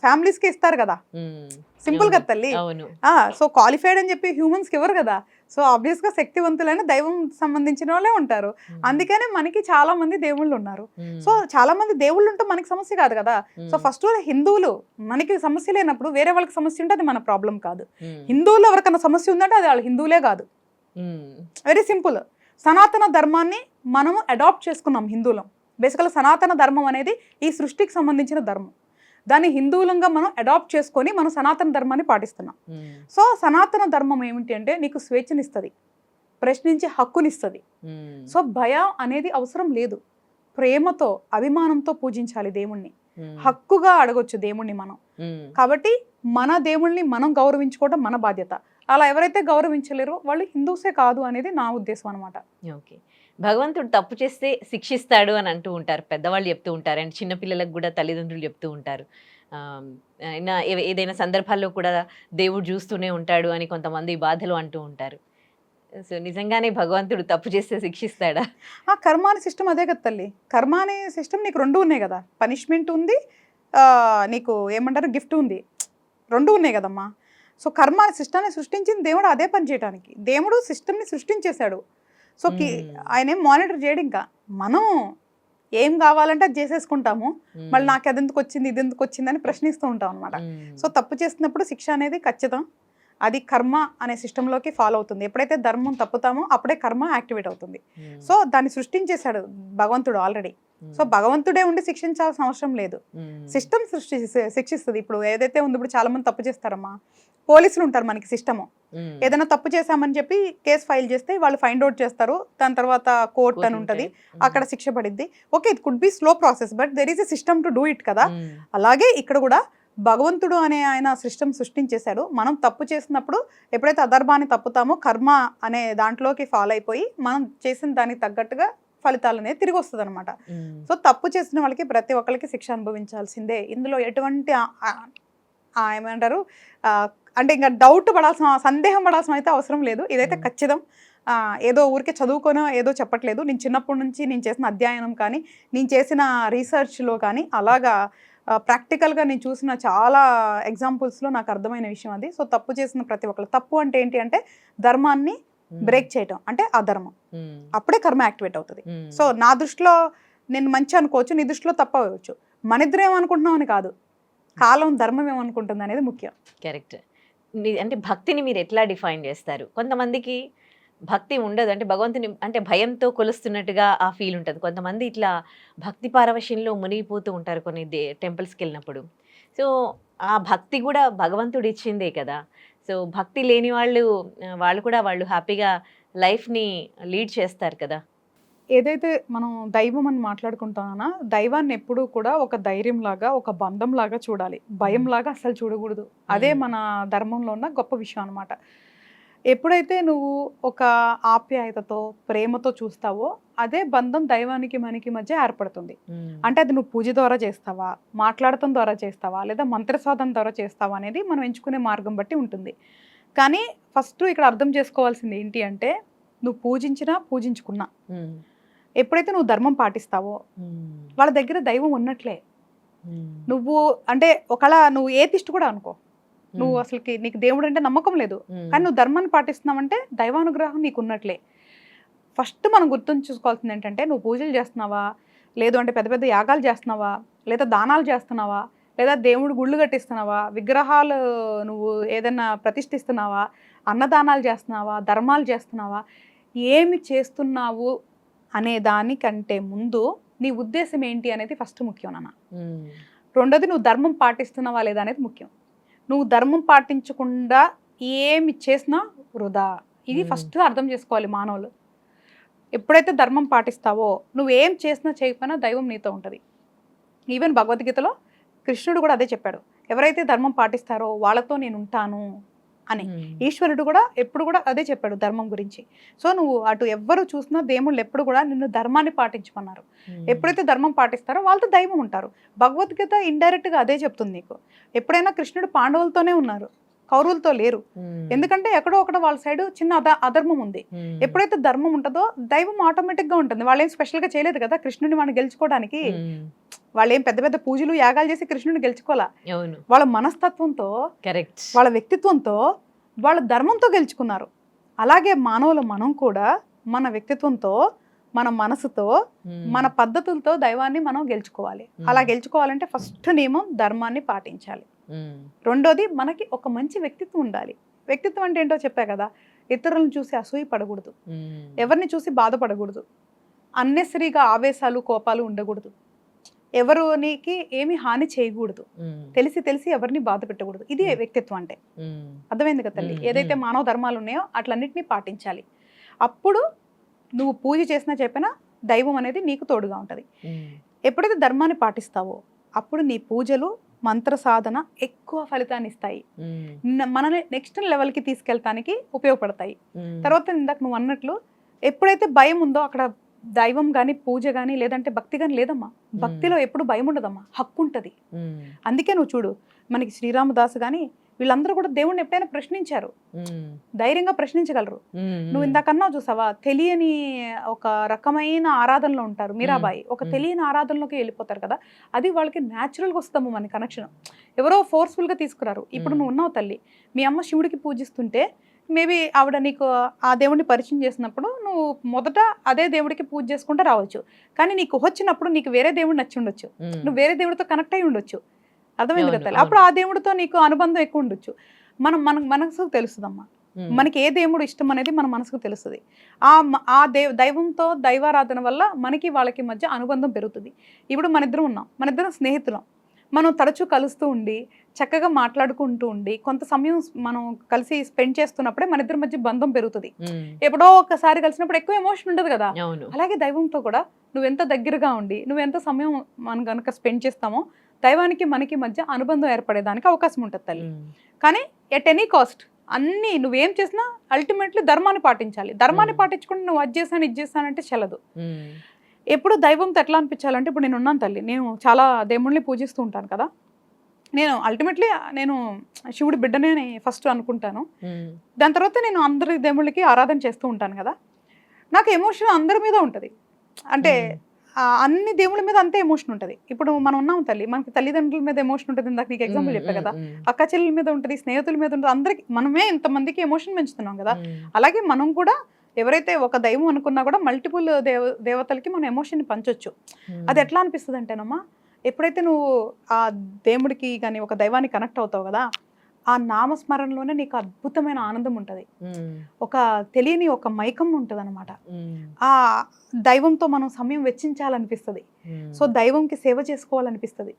ఫ్యామిలీస్కి ఇస్తారు కదా, సింపుల్ కదా తల్లి. సో క్వాలిఫైడ్ అని చెప్పి హ్యూమన్స్కి ఇవ్వరు కదా. సో ఆబ్వియస్గా శక్తివంతులైన దైవం సంబంధించిన వాళ్ళే ఉంటారు. అందుకనే మనకి చాలా మంది దేవుళ్ళు ఉన్నారు. సో చాలా మంది దేవుళ్ళు ఉంటే మనకి సమస్య కాదు కదా. సో ఫస్ట్ హిందువులు మనకి సమస్య లేనప్పుడు వేరే వాళ్ళకి సమస్య ఉంటే అది మన ప్రాబ్లం కాదు. హిందువులు ఎవరికైనా సమస్య ఉందంటే అది వాళ్ళు హిందువులే కాదు. Very simple. సనాతన ధర్మాన్ని మనం అడాప్ట్ చేసుకున్నాం హిందువులం. బేసికల్గా సనాతన ధర్మం అనేది ఈ సృష్టికి సంబంధించిన ధర్మం. దాన్ని హిందువులంగా మనం అడాప్ట్ చేసుకొని మనం సనాతన ధర్మాన్ని పాటిస్తున్నాం. సో సనాతన ధర్మం ఏమిటి అంటే నీకు స్వేచ్ఛనిస్తుంది, ప్రశ్నించే హక్కునిస్తుంది. సో భయం అనేది అవసరం లేదు, ప్రేమతో అభిమానంతో పూజించాలి దేవుణ్ణి, హక్కుగా అడగొచ్చు దేవుణ్ణి మనం. కాబట్టి మన దేవుళ్ళని మనం గౌరవించుకోవడం మన బాధ్యత. అలా ఎవరైతే గౌరవించలేరో వాళ్ళు హిందూసే కాదు అనేది నా ఉద్దేశం అనమాట. ఓకే. భగవంతుడు తప్పు చేస్తే శిక్షిస్తాడు అని అంటూ ఉంటారు. పెద్దవాళ్ళు చెప్తూ ఉంటారు. అండ్ చిన్న పిల్లలకు కూడా తల్లిదండ్రులు చెప్తూ ఉంటారు. అయినా ఏదైనా సందర్భాల్లో కూడా దేవుడు చూస్తూనే ఉంటాడు అని కొంతమంది బాధలు అంటూ ఉంటారు. సో నిజంగానే భగవంతుడు తప్పు చేస్తే శిక్షిస్తాడా? ఆ కర్మ అనే సిస్టమ్ అదే కదా తల్లి. కర్మ అనే సిస్టమ్ నీకు 2 ఉన్నాయి కదా. పనిష్మెంట్ ఉంది, నీకు ఏమంటారు గిఫ్ట్ ఉంది. 2 ఉన్నాయి కదమ్మా. సో కర్మ అనే సిస్టమ్ని సృష్టించింది దేవుడు అదే పని చేయడానికి. దేవుడు సిస్టమ్ని సృష్టించేశాడు. సో ఆయన ఏం మానిటర్ చేయడు. ఇంకా మనం ఏం కావాలంటే అది చేసేసుకుంటాము. మళ్ళీ నాకు అది ఎందుకు వచ్చింది, ఇది ఎందుకు వచ్చింది అని ప్రశ్నిస్తూ ఉంటాం అనమాట. సో తప్పు చేస్తున్నప్పుడు శిక్ష అనేది ఖచ్చితం. అది కర్మ అనే సిస్టంలోకి ఫాలో అవుతుంది. ఎప్పుడైతే ధర్మం తప్పుతామో అప్పుడే కర్మ యాక్టివేట్ అవుతుంది. సో దాన్ని సృష్టించేశాడు భగవంతుడు ఆల్రెడీ. సో భగవంతుడే ఉండి శిక్షించాల్సిన అవసరం లేదు. సిస్టమ్ శిక్షిస్తుంది. ఇప్పుడు ఏదైతే ఉంది, ఇప్పుడు చాలా మంది తప్పు చేస్తారమ్మా. పోలీసులు ఉంటారు మనకి సిస్టము. ఏదైనా తప్పు చేశామని చెప్పి కేసు ఫైల్ చేస్తే వాళ్ళు ఫైండ్ అవుట్ చేస్తారు. దాని తర్వాత కోర్ట్ అని ఉంటుంది, అక్కడ శిక్ష పడిద్ది. Okay, it could be slow process, but there is a system to do it కదా. అలాగే ఇక్కడ కూడా భగవంతుడు అనే ఆయన సిస్టమ్ సృష్టించేశాడు. మనం తప్పు చేసినప్పుడు ఎప్పుడైతే అధర్మాన్ని తప్పుతామో కర్మ అనే దాంట్లోకి ఫాలో అయిపోయి మనం చేసిన దానికి తగ్గట్టుగా ఫలితాలు అనేది తిరిగి వస్తుంది అనమాట. సో తప్పు చేసిన వాళ్ళకి ప్రతి ఒక్కరికి శిక్ష అనుభవించాల్సిందే. ఇందులో ఎటువంటి ఏమంటారు అంటే ఇంకా డౌట్ పడాల్సిన, సందేహం పడాల్సిన అయితే అవసరం లేదు. ఇదైతే ఖచ్చితం. ఏదో ఊరికే చదువుకోనో ఏదో చెప్పట్లేదు. నేను చిన్నప్పటి నుంచి నేను చేసిన అధ్యయనం కానీ, నేను చేసిన రీసెర్చ్లో కానీ, అలాగా ప్రాక్టికల్గా నేను చూసిన చాలా ఎగ్జాంపుల్స్లో నాకు అర్థమైన విషయం అది. సో తప్పు చేసిన ప్రతి ఒక్కరు, తప్పు అంటే ఏంటి అంటే ధర్మాన్ని బ్రేక్ చేయటం అంటే అధర్మం. అప్పుడే కర్మ యాక్టివేట్ అవుతుంది. సో నా దృష్టిలో నేను మంచి అనుకోవచ్చు, నీ దృష్టిలో తప్పు అవ్వచ్చు. మన ఇద్దరు ఏమనుకుంటున్నాం అని కాదు, కాలం ధర్మం ఏమనుకుంటుంది అనేది ముఖ్యం. కరెక్ట్. అంటే భక్తిని మీరు ఎట్లా డిఫైన్ చేస్తారు? కొంతమందికి భక్తి ఉండదు, అంటే భగవంతుని అంటే భయంతో కొలుస్తున్నట్టుగా ఆ ఫీల్ ఉంటుంది. కొంతమంది ఇట్లా భక్తి పారవశ్యంలో మునిగిపోతూ ఉంటారు కొన్ని టెంపుల్స్కి వెళ్ళినప్పుడు. సో ఆ భక్తి కూడా భగవంతుడు ఇచ్చిందే కదా. సో భక్తి లేని వాళ్ళు కూడా వాళ్ళు హ్యాపీగా లైఫ్ని లీడ్ చేస్తారు కదా. ఏదైతే మనం దైవం అని మాట్లాడుకుంటామన్నా, దైవాన్ని ఎప్పుడూ కూడా ఒక ధైర్యం లాగా, ఒక బంధం లాగా చూడాలి. భయం లాగా అసలు చూడకూడదు. అదే మన ధర్మంలో ఉన్న గొప్ప విషయం అనమాట. ఎప్పుడైతే నువ్వు ఒక ఆప్యాయతతో ప్రేమతో చూస్తావో అదే బంధం దైవానికి మనకి మధ్య ఏర్పడుతుంది. అంటే అది నువ్వు పూజ ద్వారా చేస్తావా, మాట్లాడటం ద్వారా చేస్తావా, లేదా మంత్రసాధన ద్వారా చేస్తావా అనేది మనం ఎంచుకునే మార్గం బట్టి ఉంటుంది. కానీ ఫస్ట్ ఇక్కడ అర్థం చేసుకోవాల్సింది ఏంటి అంటే, నువ్వు పూజించినా పూజించుకున్నా ఎప్పుడైతే నువ్వు ధర్మం పాటిస్తావో వాళ్ళ దగ్గర దైవం ఉన్నట్లే. నువ్వు అంటే ఒకవేళ నువ్వు ఏతిష్టి కూడా అనుకో, నువ్వు అసలుకి నీకు దేవుడు అంటే నమ్మకం లేదు, కానీ నువ్వు ధర్మాన్ని పాటిస్తున్నావంటే దైవానుగ్రహం నీకు ఉన్నట్లే. ఫస్ట్ మనం గుర్తుంచుకోవాల్సింది ఏంటంటే, నువ్వు పూజలు చేస్తున్నావా, లేదు అంటే పెద్ద పెద్ద యాగాలు చేస్తున్నావా, లేదా దానాలు చేస్తున్నావా, లేదా దేవుడు గుళ్ళు కట్టిస్తున్నావా, విగ్రహాలు నువ్వు ఏదైనా ప్రతిష్ఠిస్తున్నావా, అన్నదానాలు చేస్తున్నావా, ధర్మాలు చేస్తున్నావా, ఏమి చేస్తున్నావు అనే దానికంటే ముందు నీ ఉద్దేశం ఏంటి అనేది ఫస్ట్ ముఖ్యం నాన్న. రెండోది నువ్వు ధర్మం పాటిస్తున్నావా లేదా అనేది ముఖ్యం. నువ్వు ధర్మం పాటించకుండా ఏమి చేసినా వృధా. ఇది ఫస్ట్ అర్థం చేసుకోవాలి మానవులు. ఎప్పుడైతే ధర్మం పాటిస్తావో నువ్వు ఏం చేసినా చేయకపోయినా దైవం నీతో ఉంటుంది. ఈవెన్ భగవద్గీతలో కృష్ణుడు కూడా అదే చెప్పాడు, ఎవరైతే ధర్మం పాటిస్తారో వాళ్ళతో నేను ఉంటాను అని. ఈశ్వరుడు కూడా ఎప్పుడు కూడా అదే చెప్పాడు ధర్మం గురించి. సో నువ్వు అటు ఎవ్వరు చూసినా దేవుళ్ళు ఎప్పుడు కూడా నిన్ను ధర్మాన్ని పాటించమన్నారు. ఎప్పుడైతే ధర్మం పాటిస్తారో వాళ్ళతో దైవం ఉంటారు. భగవద్గీత ఇండైరెక్ట్గా అదే చెప్తుంది నీకు. ఎప్పుడైనా కృష్ణుడు పాండవులతోనే ఉన్నారు, కౌరవులతో లేరు. ఎందుకంటే ఎక్కడో ఒకటి వాళ్ళ సైడ్ చిన్న అధర్మం ఉంది. ఎప్పుడైతే ధర్మం ఉంటుందో దైవం ఆటోమేటిక్గా ఉంటుంది. వాళ్ళు ఏం స్పెషల్గా చేయలేదు కదా కృష్ణుడిని మనం గెలుచుకోవడానికి. వాళ్ళు ఏం పెద్ద పెద్ద పూజలు యాగాలు చేసి కృష్ణుడిని గెలుచుకోవాలా. వాళ్ళ మనస్తత్వంతో, వాళ్ళ వ్యక్తిత్వంతో, వాళ్ళ ధర్మంతో గెలుచుకున్నారు. అలాగే మానవులు మనం కూడా మన వ్యక్తిత్వంతో, మన మనసుతో, మన పద్ధతులతో దైవాన్ని మనం గెలుచుకోవాలి. అలా గెలుచుకోవాలంటే ఫస్ట్ నియమం ధర్మాన్ని పాటించాలి. రెండోది మనకి ఒక మంచి వ్యక్తిత్వం ఉండాలి. వ్యక్తిత్వం అంటే ఏంటో చెప్పా కదా, ఇతరులను చూసి అసూయ పడకూడదు, ఎవరిని చూసి బాధపడకూడదు, అన్నెసరిగా ఆవేశాలు కోపాలు ఉండకూడదు, ఎవరికి ఏమి హాని చేయకూడదు, తెలిసి ఎవరిని బాధ పెట్టకూడదు. ఇది వ్యక్తిత్వం అంటే. అర్థమైంది కదా తల్లి? ఏదైతే మానవ ధర్మాలు ఉన్నాయో అట్లన్నిటినీ పాటించాలి. అప్పుడు నువ్వు పూజ చేసినా చెప్పినా దైవం అనేది నీకు తోడుగా ఉంటుంది. ఎప్పుడైతే ధర్మాన్ని పాటిస్తావో అప్పుడు నీ పూజలు మంత్ర సాధన ఎక్కువ ఫలితాన్ని ఇస్తాయి. మనని నెక్స్ట్ లెవెల్కి తీసుకెళ్ళటానికి ఉపయోగపడతాయి. తర్వాత ఇందాక నువ్వు అన్నట్లు ఎప్పుడైతే భయం ఉందో అక్కడ దైవం కానీ పూజ కానీ లేదంటే భక్తి కానీ లేదమ్మా. భక్తిలో ఎప్పుడు భయం ఉండదమ్మా, హక్కు ఉంటుంది. అందుకే నువ్వు చూడు, మనకి శ్రీరామదాసు కానీ వీళ్ళందరూ కూడా దేవుణ్ణి ఎప్పుడైనా ప్రశ్నించారు, ధైర్యంగా ప్రశ్నించగలరు. నువ్వు ఇందాకన్నావు చూసావా, తెలియని ఒక రకమైన ఆరాధనలో ఉంటారు. మీరాబాయి ఒక తెలియని ఆరాధనలోకి వెళ్ళిపోతారు కదా, అది వాళ్ళకి న్యాచురల్గా వస్తాము మన కనెక్షన్. ఎవరో ఫోర్స్ఫుల్గా తీసుకురారు. ఇప్పుడు నువ్వు ఉన్నావు తల్లి, మీ అమ్మ శివుడికి పూజిస్తుంటే మేబీ ఆవిడ నీకు ఆ దేవుడిని పరిచయం చేసినప్పుడు నువ్వు మొదట అదే దేవుడికి పూజ చేసుకుంటూ రావచ్చు. కానీ నీకు వచ్చినప్పుడు నీకు వేరే దేవుడు నచ్చి ఉండొచ్చు, నువ్వు వేరే దేవుడితో కనెక్ట్ అయి ఉండొచ్చు. అర్థమైంది కదా తల్లి? అప్పుడు ఆ దేవుడితో నీకు అనుబంధం ఎక్కువ ఉండొచ్చు. మన మనసుకు తెలుస్తుందమ్మా, మనకి ఏ దేవుడు ఇష్టం అనేది మన మనసుకు తెలుస్తుంది. ఆ దైవంతో దైవారాధన వల్ల మనకి వాళ్ళకి మధ్య అనుబంధం పెరుగుతుంది. ఇప్పుడు మన ఇద్దరం ఉన్నాం, మన ఇద్దరం స్నేహితులం. మనం తరచూ కలుస్తూ ఉండి చక్కగా మాట్లాడుకుంటూ ఉండి కొంత సమయం మనం కలిసి స్పెండ్ చేస్తున్నప్పుడే మన ఇద్దరి మధ్య బంధం పెరుగుతుంది. ఎప్పుడో ఒకసారి కలిసినప్పుడు ఎక్కువ ఎమోషన్ ఉండదు కదా. అలాగే దైవంతో కూడా నువ్వెంత దగ్గరగా ఉండి నువ్వెంత సమయం మనం కనుక స్పెండ్ చేస్తామో దైవానికి మనకి మధ్య అనుబంధం ఏర్పడేదానికి అవకాశం ఉంటుంది తల్లి. కానీ ఎట్ ఎనీ కాస్ట్ అన్నీ నువ్వేం చేసినా అల్టిమేట్లీ ధర్మాన్ని పాటించాలి. ధర్మాన్ని పాటించుకుంటే నువ్వు అది చేశాను ఇది చేశానంటే చెల్లదు. ఎప్పుడు దైవంతో ఎట్లా అనిపించాలంటే, ఇప్పుడు నేను ఉన్నాను తల్లి, నేను చాలా దేవుళ్ళని పూజిస్తూ ఉంటాను కదా, నేను అల్టిమేట్లీ నేను శివుడి బిడ్డనే ఫస్ట్ అనుకుంటాను. దాని తర్వాత నేను అందరి దేవుళ్ళకి ఆరాధన చేస్తూ ఉంటాను కదా, నాకు ఎమోషన్ అందరి మీద ఉంటుంది. అంటే అన్ని దేవుళ్ళ మీద అంతే ఎమోషన్ ఉంటుంది. ఇప్పుడు మనం ఉన్నాం తల్లి, మనకి తల్లిదండ్రుల మీద ఎమోషన్ ఉంటుంది. ఇందాక నీకు ఎగ్జాంపుల్ చెప్పా కదా, అక్క చెల్లెల మీద ఉంటుంది, స్నేహితుల మీద ఉంటుంది. అందరికి మనమే ఇంతమందికి ఎమోషన్ పెంచుతున్నాం కదా. అలాగే మనం కూడా ఎవరైతే ఒక దైవం అనుకున్నా కూడా మల్టిపుల్ దేవతలకి మనం ఎమోషన్ పంచొచ్చు. అది ఎట్లా అనిపిస్తుంది అంటేనమ్మా, ఎప్పుడైతే నువ్వు ఆ దేవుడికి కానీ ఒక దైవానికి కనెక్ట్ అవుతావు కదా, ఆ నామస్మరణలోనే నీకు అద్భుతమైన ఆనందం ఉంటుంది. ఒక తెలియని ఒక మైకం ఉంటుంది అనమాట. ఆ దైవంతో మనం సమయం వెచ్చించాలనిపిస్తుంది. సో దైవంకి సేవ చేసుకోవాలనిపిస్తుంది.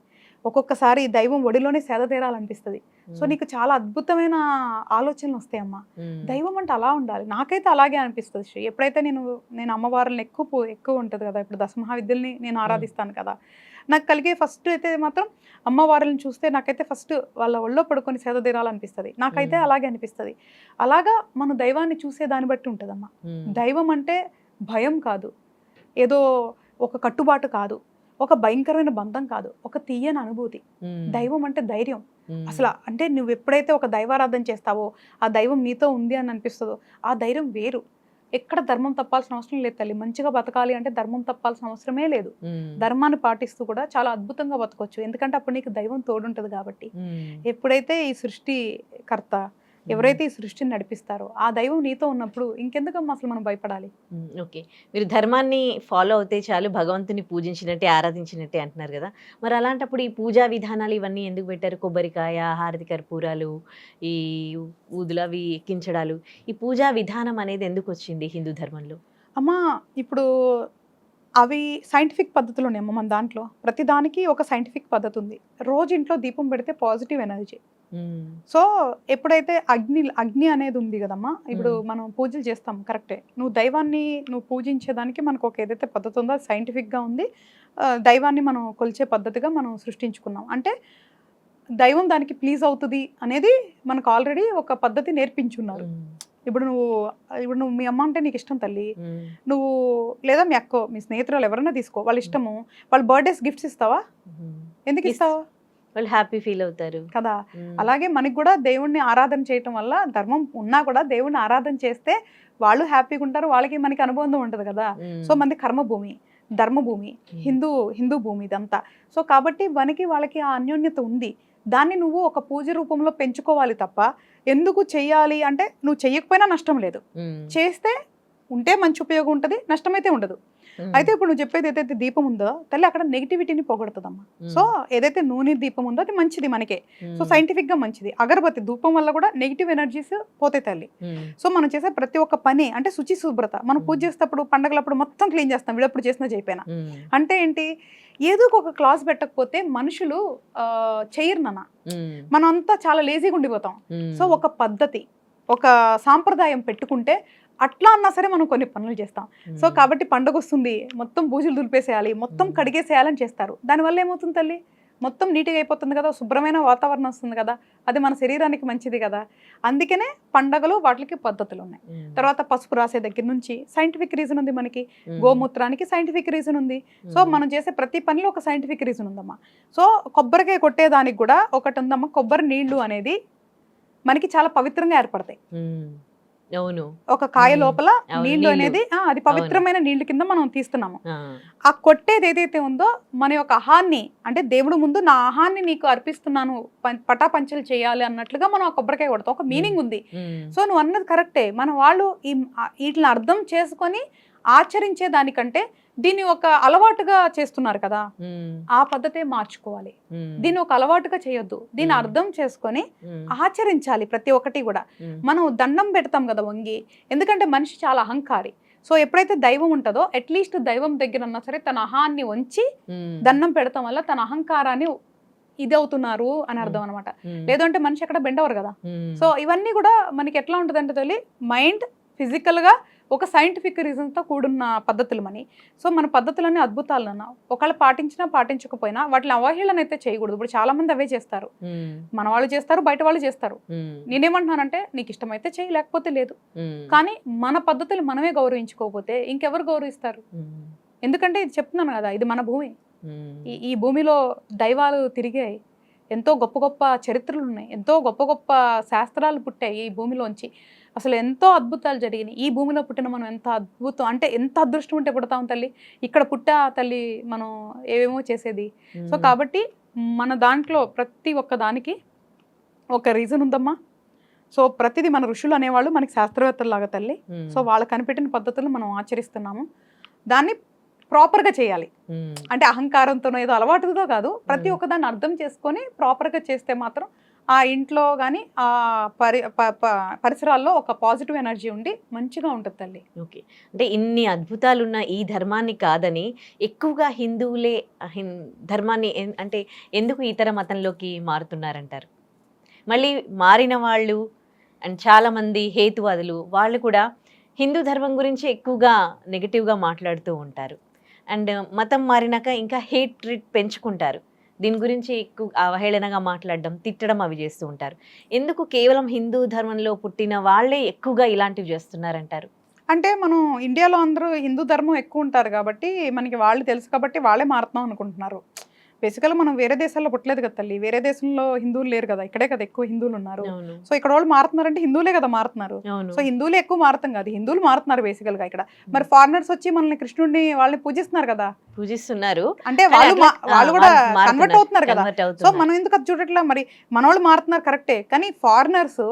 ఒక్కొక్కసారి దైవం ఒడిలోనే సేద తీరాలనిపిస్తుంది. సో నీకు చాలా అద్భుతమైన ఆలోచనలు వస్తాయమ్మా. దైవం అంటే అలా ఉండాలి. నాకైతే అలాగే అనిపిస్తుంది శ్రీ. ఎప్పుడైతే నేను అమ్మవారిని ఎక్కువ ఉంటుంది కదా, ఇప్పుడు దశమహావిద్యల్ని నేను ఆరాధిస్తాను కదా, నాకు కలిగే ఫస్ట్ అయితే మాత్రం అమ్మవారిని చూస్తే నాకైతే ఫస్ట్ వాళ్ళ ఒళ్ళో పడుకొని సేద తీరాలనిపిస్తుంది. నాకైతే అలాగే అనిపిస్తుంది. అలాగా మనం దైవాన్ని చూసే దాన్ని బట్టి ఉంటుందమ్మా. దైవం అంటే భయం కాదు, ఏదో ఒక కట్టుబాటు కాదు, ఒక భయంకరమైన బంధం కాదు, ఒక తీయని అనుభూతి. దైవం అంటే ధైర్యం. అసలు అంటే నువ్వు ఎప్పుడైతే ఒక దైవారాధన చేస్తావో ఆ దైవం నీతో ఉంది అని అనిపిస్తుందో ఆ ధైర్యం వేరు. ఎక్కడ ధర్మం తప్పాల్సిన అవసరం లేదు తల్లి. మంచిగా బతకాలి అంటే ధర్మం తప్పాల్సిన అవసరమే లేదు. ధర్మాన్ని పాటిస్తూ కూడా చాలా అద్భుతంగా బతకొచ్చు. ఎందుకంటే అప్పుడు నీకు దైవం తోడుంటది కాబట్టి. ఎప్పుడైతే ఈ సృష్టి కర్త ఎవరైతే ఈ సృష్టిని నడిపిస్తారో ఆ దైవం నీతో ఉన్నప్పుడు ఇంకెందుకమ్మా అసలు మనం భయపడాలి? ఓకే, మీరు ధర్మాన్ని ఫాలో అవుతే చాలు భగవంతుని పూజించినట్టే ఆరాధించినట్టే అంటున్నారు కదా, మరి అలాంటప్పుడు ఈ పూజా విధానాలు ఇవన్నీ ఎందుకు పెట్టారు? కొబ్బరికాయ, హారతి కర్పూరాలు, ఈ ఊదులు అవి ఎక్కించడాలు, ఈ పూజా విధానం అనేది ఎందుకు వచ్చింది హిందూ ధర్మంలో? అమ్మా ఇప్పుడు అవి సైంటిఫిక్ పద్ధతులు ఉన్నాయమ్మ. మన దాంట్లో ప్రతి దానికి ఒక సైంటిఫిక్ పద్ధతి ఉంది. రోజు ఇంట్లో దీపం పెడితే పాజిటివ్ ఎనర్జీ. సో ఎప్పుడైతే అగ్ని అనేది ఉంది కదమ్మా, ఇప్పుడు మనం పూజలు చేస్తాం కరెక్టే. నువ్వు దైవాన్ని నువ్వు పూజించేదానికి మనకు ఒక ఏదైతే పద్ధతి ఉందో అది సైంటిఫిక్గా ఉంది. దైవాన్ని మనం కొలిచే పద్ధతిగా మనం సృష్టించుకున్నాం. అంటే దైవం దానికి ప్లీజ్ అవుతుంది అనేది మనకు ఆల్రెడీ ఒక పద్ధతి నేర్పించున్నారు. ఇప్పుడు నువ్వు మీ అమ్మ అంటే నీకు ఇష్టం తల్లి, నువ్వు లేదా మీ అక్కో మీ స్నేహితురాలు ఎవరైనా తీసుకో, వాళ్ళ ఇష్టము, వాళ్ళ బర్త్డేస్ గిఫ్ట్స్ ఇస్తావా? ఎందుకు ఇస్తావా? వాళ్ళు హ్యాపీ ఫీల్ అవుతారు కదా. అలాగే మనకి కూడా దేవుణ్ణి ఆరాధన చేయటం వల్ల, ధర్మం ఉన్నా కూడా దేవుణ్ణి ఆరాధన చేస్తే వాళ్ళు హ్యాపీగా ఉంటారు, వాళ్ళకి మనకి అనుబంధం ఉంటుంది కదా. సో మనది కర్మభూమి, ధర్మభూమి, హిందూ భూమి ఇదంతా. సో కాబట్టి మనకి వాళ్ళకి ఆ అన్యోన్యత ఉంది. దాన్ని నువ్వు ఒక పూజ రూపంలో పెంచుకోవాలి తప్ప ఎందుకు చెయ్యాలి అంటే, నువ్వు చెయ్యకపోయినా నష్టం లేదు, చేస్తే ఉంటే మంచి ఉపయోగం ఉంటుంది, నష్టమైతే ఉండదు. అయితే ఇప్పుడు నువ్వు చెప్పేది ఏదైతే దీపం ఉందో తల్లి, అక్కడ నెగిటివిటీని పోగొడుతుందమ్మా. సో ఏదైతే నూనె దీపం ఉందో అది మంచిది మనకే, సో సైంటిఫిక్ గా మంచిది. అగరబత్తి ధూపం వల్ల కూడా నెగిటివ్ ఎనర్జీస్ పోతాయి తల్లి. సో మనం చేసే ప్రతి ఒక్క పని అంటే శుచి శుభ్రత. మనం పూజ చేసేటప్పుడు పండగలప్పుడు మొత్తం క్లీన్ చేస్తాం, వీడప్పుడు చేసినా చేయపోయినా. అంటే ఏంటి, ఏదో ఒక క్లాస్ పెట్టకపోతే మనుషులు చెయ్యరు నాన్న, మనం అంతా చాలా లేజీగా ఉండిపోతాం. సో ఒక పద్ధతి, ఒక సాంప్రదాయం పెట్టుకుంటే అట్లా అన్నా సరే మనం కొన్ని పనులు చేస్తాం. సో కాబట్టి పండుగ వస్తుంది, మొత్తం పూజలు దులిపేసేయాలి, మొత్తం కడిగేసేయాలని చేస్తారు. దానివల్ల ఏమవుతుంది తల్లి, మొత్తం నీట్గా అయిపోతుంది కదా, శుభ్రమైన వాతావరణం వస్తుంది కదా, అది మన శరీరానికి మంచిది కదా. అందుకనే పండగలు వాటికి పద్ధతులు ఉన్నాయి. తర్వాత పసుపు రాసే దగ్గర నుంచి సైంటిఫిక్ రీజన్ ఉంది మనకి, గోమూత్రానికి సైంటిఫిక్ రీజన్ ఉంది. సో మనం చేసే ప్రతి పనిలో ఒక సైంటిఫిక్ రీజన్ ఉందమ్మా. సో కొబ్బరికాయ కొట్టేదానికి కూడా ఒకటి ఉందమ్మా, కొబ్బరి నీళ్లు అనేది మనకి చాలా పవిత్రంగా ఏర్పడతాయి. అవును, ఒక కాయ లోపల అవును, నీళ్లు నీళ్లు. అనేది అది పవిత్రమైన నీళ్ల కింద మనం తీస్తున్నాము. ఆ కొట్టేది ఏదైతే ఉందో మన యొక్క ఆహాన్ని, అంటే దేవుడు ముందు నా ఆహాన్ని నీకు అర్పిస్తున్నాను, పటాపంచలు చేయాలి అన్నట్లుగా మనం ఆ కొబ్బరికాయ కొడతాం. ఒక మీనింగ్ ఉంది. సో నువ్వు అన్నది కరెక్టే. మన వాళ్ళు వీటిని అర్థం చేసుకొని ఆచరించే దానికంటే దీన్ని ఒక అలవాటుగా చేస్తున్నారు కదా, ఆ పద్ధతే మార్చుకోవాలి. దీన్ని ఒక అలవాటుగా చేయొద్దు, దీన్ని అర్థం చేసుకొని ఆచరించాలి ప్రతి ఒక్కటి కూడా. మనం దండం పెడతాం కదా వంగి, ఎందుకంటే మనిషి చాలా అహంకారి. సో ఎప్పుడైతే దైవం ఉంటుందో అట్లీస్ట్ దైవం దగ్గర ఉన్నా సరే తన అహాన్ని వంచి దండం పెడతాం వల్ల తన అహంకారాన్ని ఇది అవుతున్నారు అని అర్థం అనమాట. లేదంటే మనిషి ఎక్కడ బెండవరు కదా. సో ఇవన్నీ కూడా మనకి ఎట్లా ఉంటుందంటే తల్లి, మైండ్ ఫిజికల్గా ఒక సైంటిఫిక్ రీజన్తో కూడున్న పద్ధతులు మని. సో మన పద్ధతులన్నీ అద్భుతాలు అన్న, ఒకళ్ళు పాటించినా పాటించకపోయినా వాటిని అవహేళన అయితే చేయకూడదు. ఇప్పుడు చాలా మంది అవే చేస్తారు, మన వాళ్ళు చేస్తారు, బయట వాళ్ళు చేస్తారు. నేనేమంటున్నానంటే నీకు ఇష్టమైతే చేయి, లేకపోతే లేదు. కానీ మన పద్ధతులు మనమే గౌరవించుకోకపోతే ఇంకెవరు గౌరవిస్తారు? ఎందుకంటే ఇది చెప్తున్నాను కదా, ఇది మన భూమి. ఈ భూమిలో దైవాలు తిరిగాయి, ఎంతో గొప్ప గొప్ప చరిత్రలు ఉన్నాయి, ఎంతో గొప్ప గొప్ప శాస్త్రాలు పుట్టాయి ఈ భూమిలోంచి. అసలు ఎంతో అద్భుతాలు జరిగినాయి. ఈ భూమిలో పుట్టిన మనం ఎంత అద్భుతం, అంటే ఎంత అదృష్టం ఉంటే పుడతాం తల్లి. ఇక్కడ పుట్టా తల్లి మనం ఏవేమో చేసేది. సో కాబట్టి మన దాంట్లో ప్రతి ఒక్క దానికి ఒక రీజన్ ఉందమ్మా. సో ప్రతిదీ మన ఋషులు అనేవాళ్ళు మనకి శాస్త్రవేత్తలాగా తల్లి. సో వాళ్ళు కనిపెట్టిన పద్ధతులు మనం ఆచరిస్తున్నాము. దాన్ని ప్రాపర్గా చేయాలి. అంటే అహంకారంతోనో ఏదో అలవాటుతో కాదు, ప్రతి ఒక్క దాన్ని అర్థం చేసుకొని ప్రాపర్గా చేస్తే మాత్రం ఆ ఇంట్లో కానీ ఆ పరిసరాల్లో ఒక పాజిటివ్ ఎనర్జీ ఉండి మంచిగా ఉంటుంది తల్లి. ఓకే, అంటే ఇన్ని అద్భుతాలున్న ఈ ధర్మాన్ని కాదని ఎక్కువగా హిందువులే ధర్మాన్ని అంటే ఎందుకు ఇతర మతంలోకి మారుతున్నారంటారు? మళ్ళీ మారిన వాళ్ళు అండ్ చాలామంది హేతువాదులు వాళ్ళు కూడా హిందూ ధర్మం గురించి ఎక్కువగా నెగిటివ్గా మాట్లాడుతూ ఉంటారు. అండ్ మతం మారినాక ఇంకా హేట్రిట్ పెంచుకుంటారు. దీని గురించి ఎక్కువ అవహేళనగా మాట్లాడడం, తిట్టడం అవి చేస్తూ ఉంటారు. ఎందుకు కేవలం హిందూ ధర్మంలో పుట్టిన వాళ్ళే ఎక్కువగా ఇలాంటివి చేస్తున్నారంటారు? అంటే మనం ఇండియాలో అందరూ హిందూ ధర్మం ఎక్కువ ఉంటారు కాబట్టి మనకి వాళ్ళు తెలుసు కాబట్టి వాళ్ళే మారుతున్నాం అనుకుంటున్నారు. బేసికల్గా మనం వేరే దేశాల్లో పుట్టలేదు కదా తల్లి, వేరే దేశంలో హిందువులు లేరు కదా, ఇక్కడే కదా ఎక్కువ హిందువులు ఉన్నారు. సో ఇక్కడ వాళ్ళు మారుతున్నారంటే హిందువులే కదా మారుతున్నారు. సో హిందువులే ఎక్కువ మారుతాం కాదు, హిందువులు మారుతున్నారు బేసికల్గా ఇక్కడ. మరి ఫారినర్స్ వచ్చి మనల్ని కృష్ణుడిని వాళ్ళని పూజిస్తున్నారు కదా, పూజిస్తున్నారు అంటే వాళ్ళు కూడా కన్వర్ట్ అవుతున్నారు కదా. సో మనం ఎందుకు అది చూడట్లా? మరి మన వాళ్ళు మారుతున్నారు కరెక్టే, కానీ ఫారినర్స్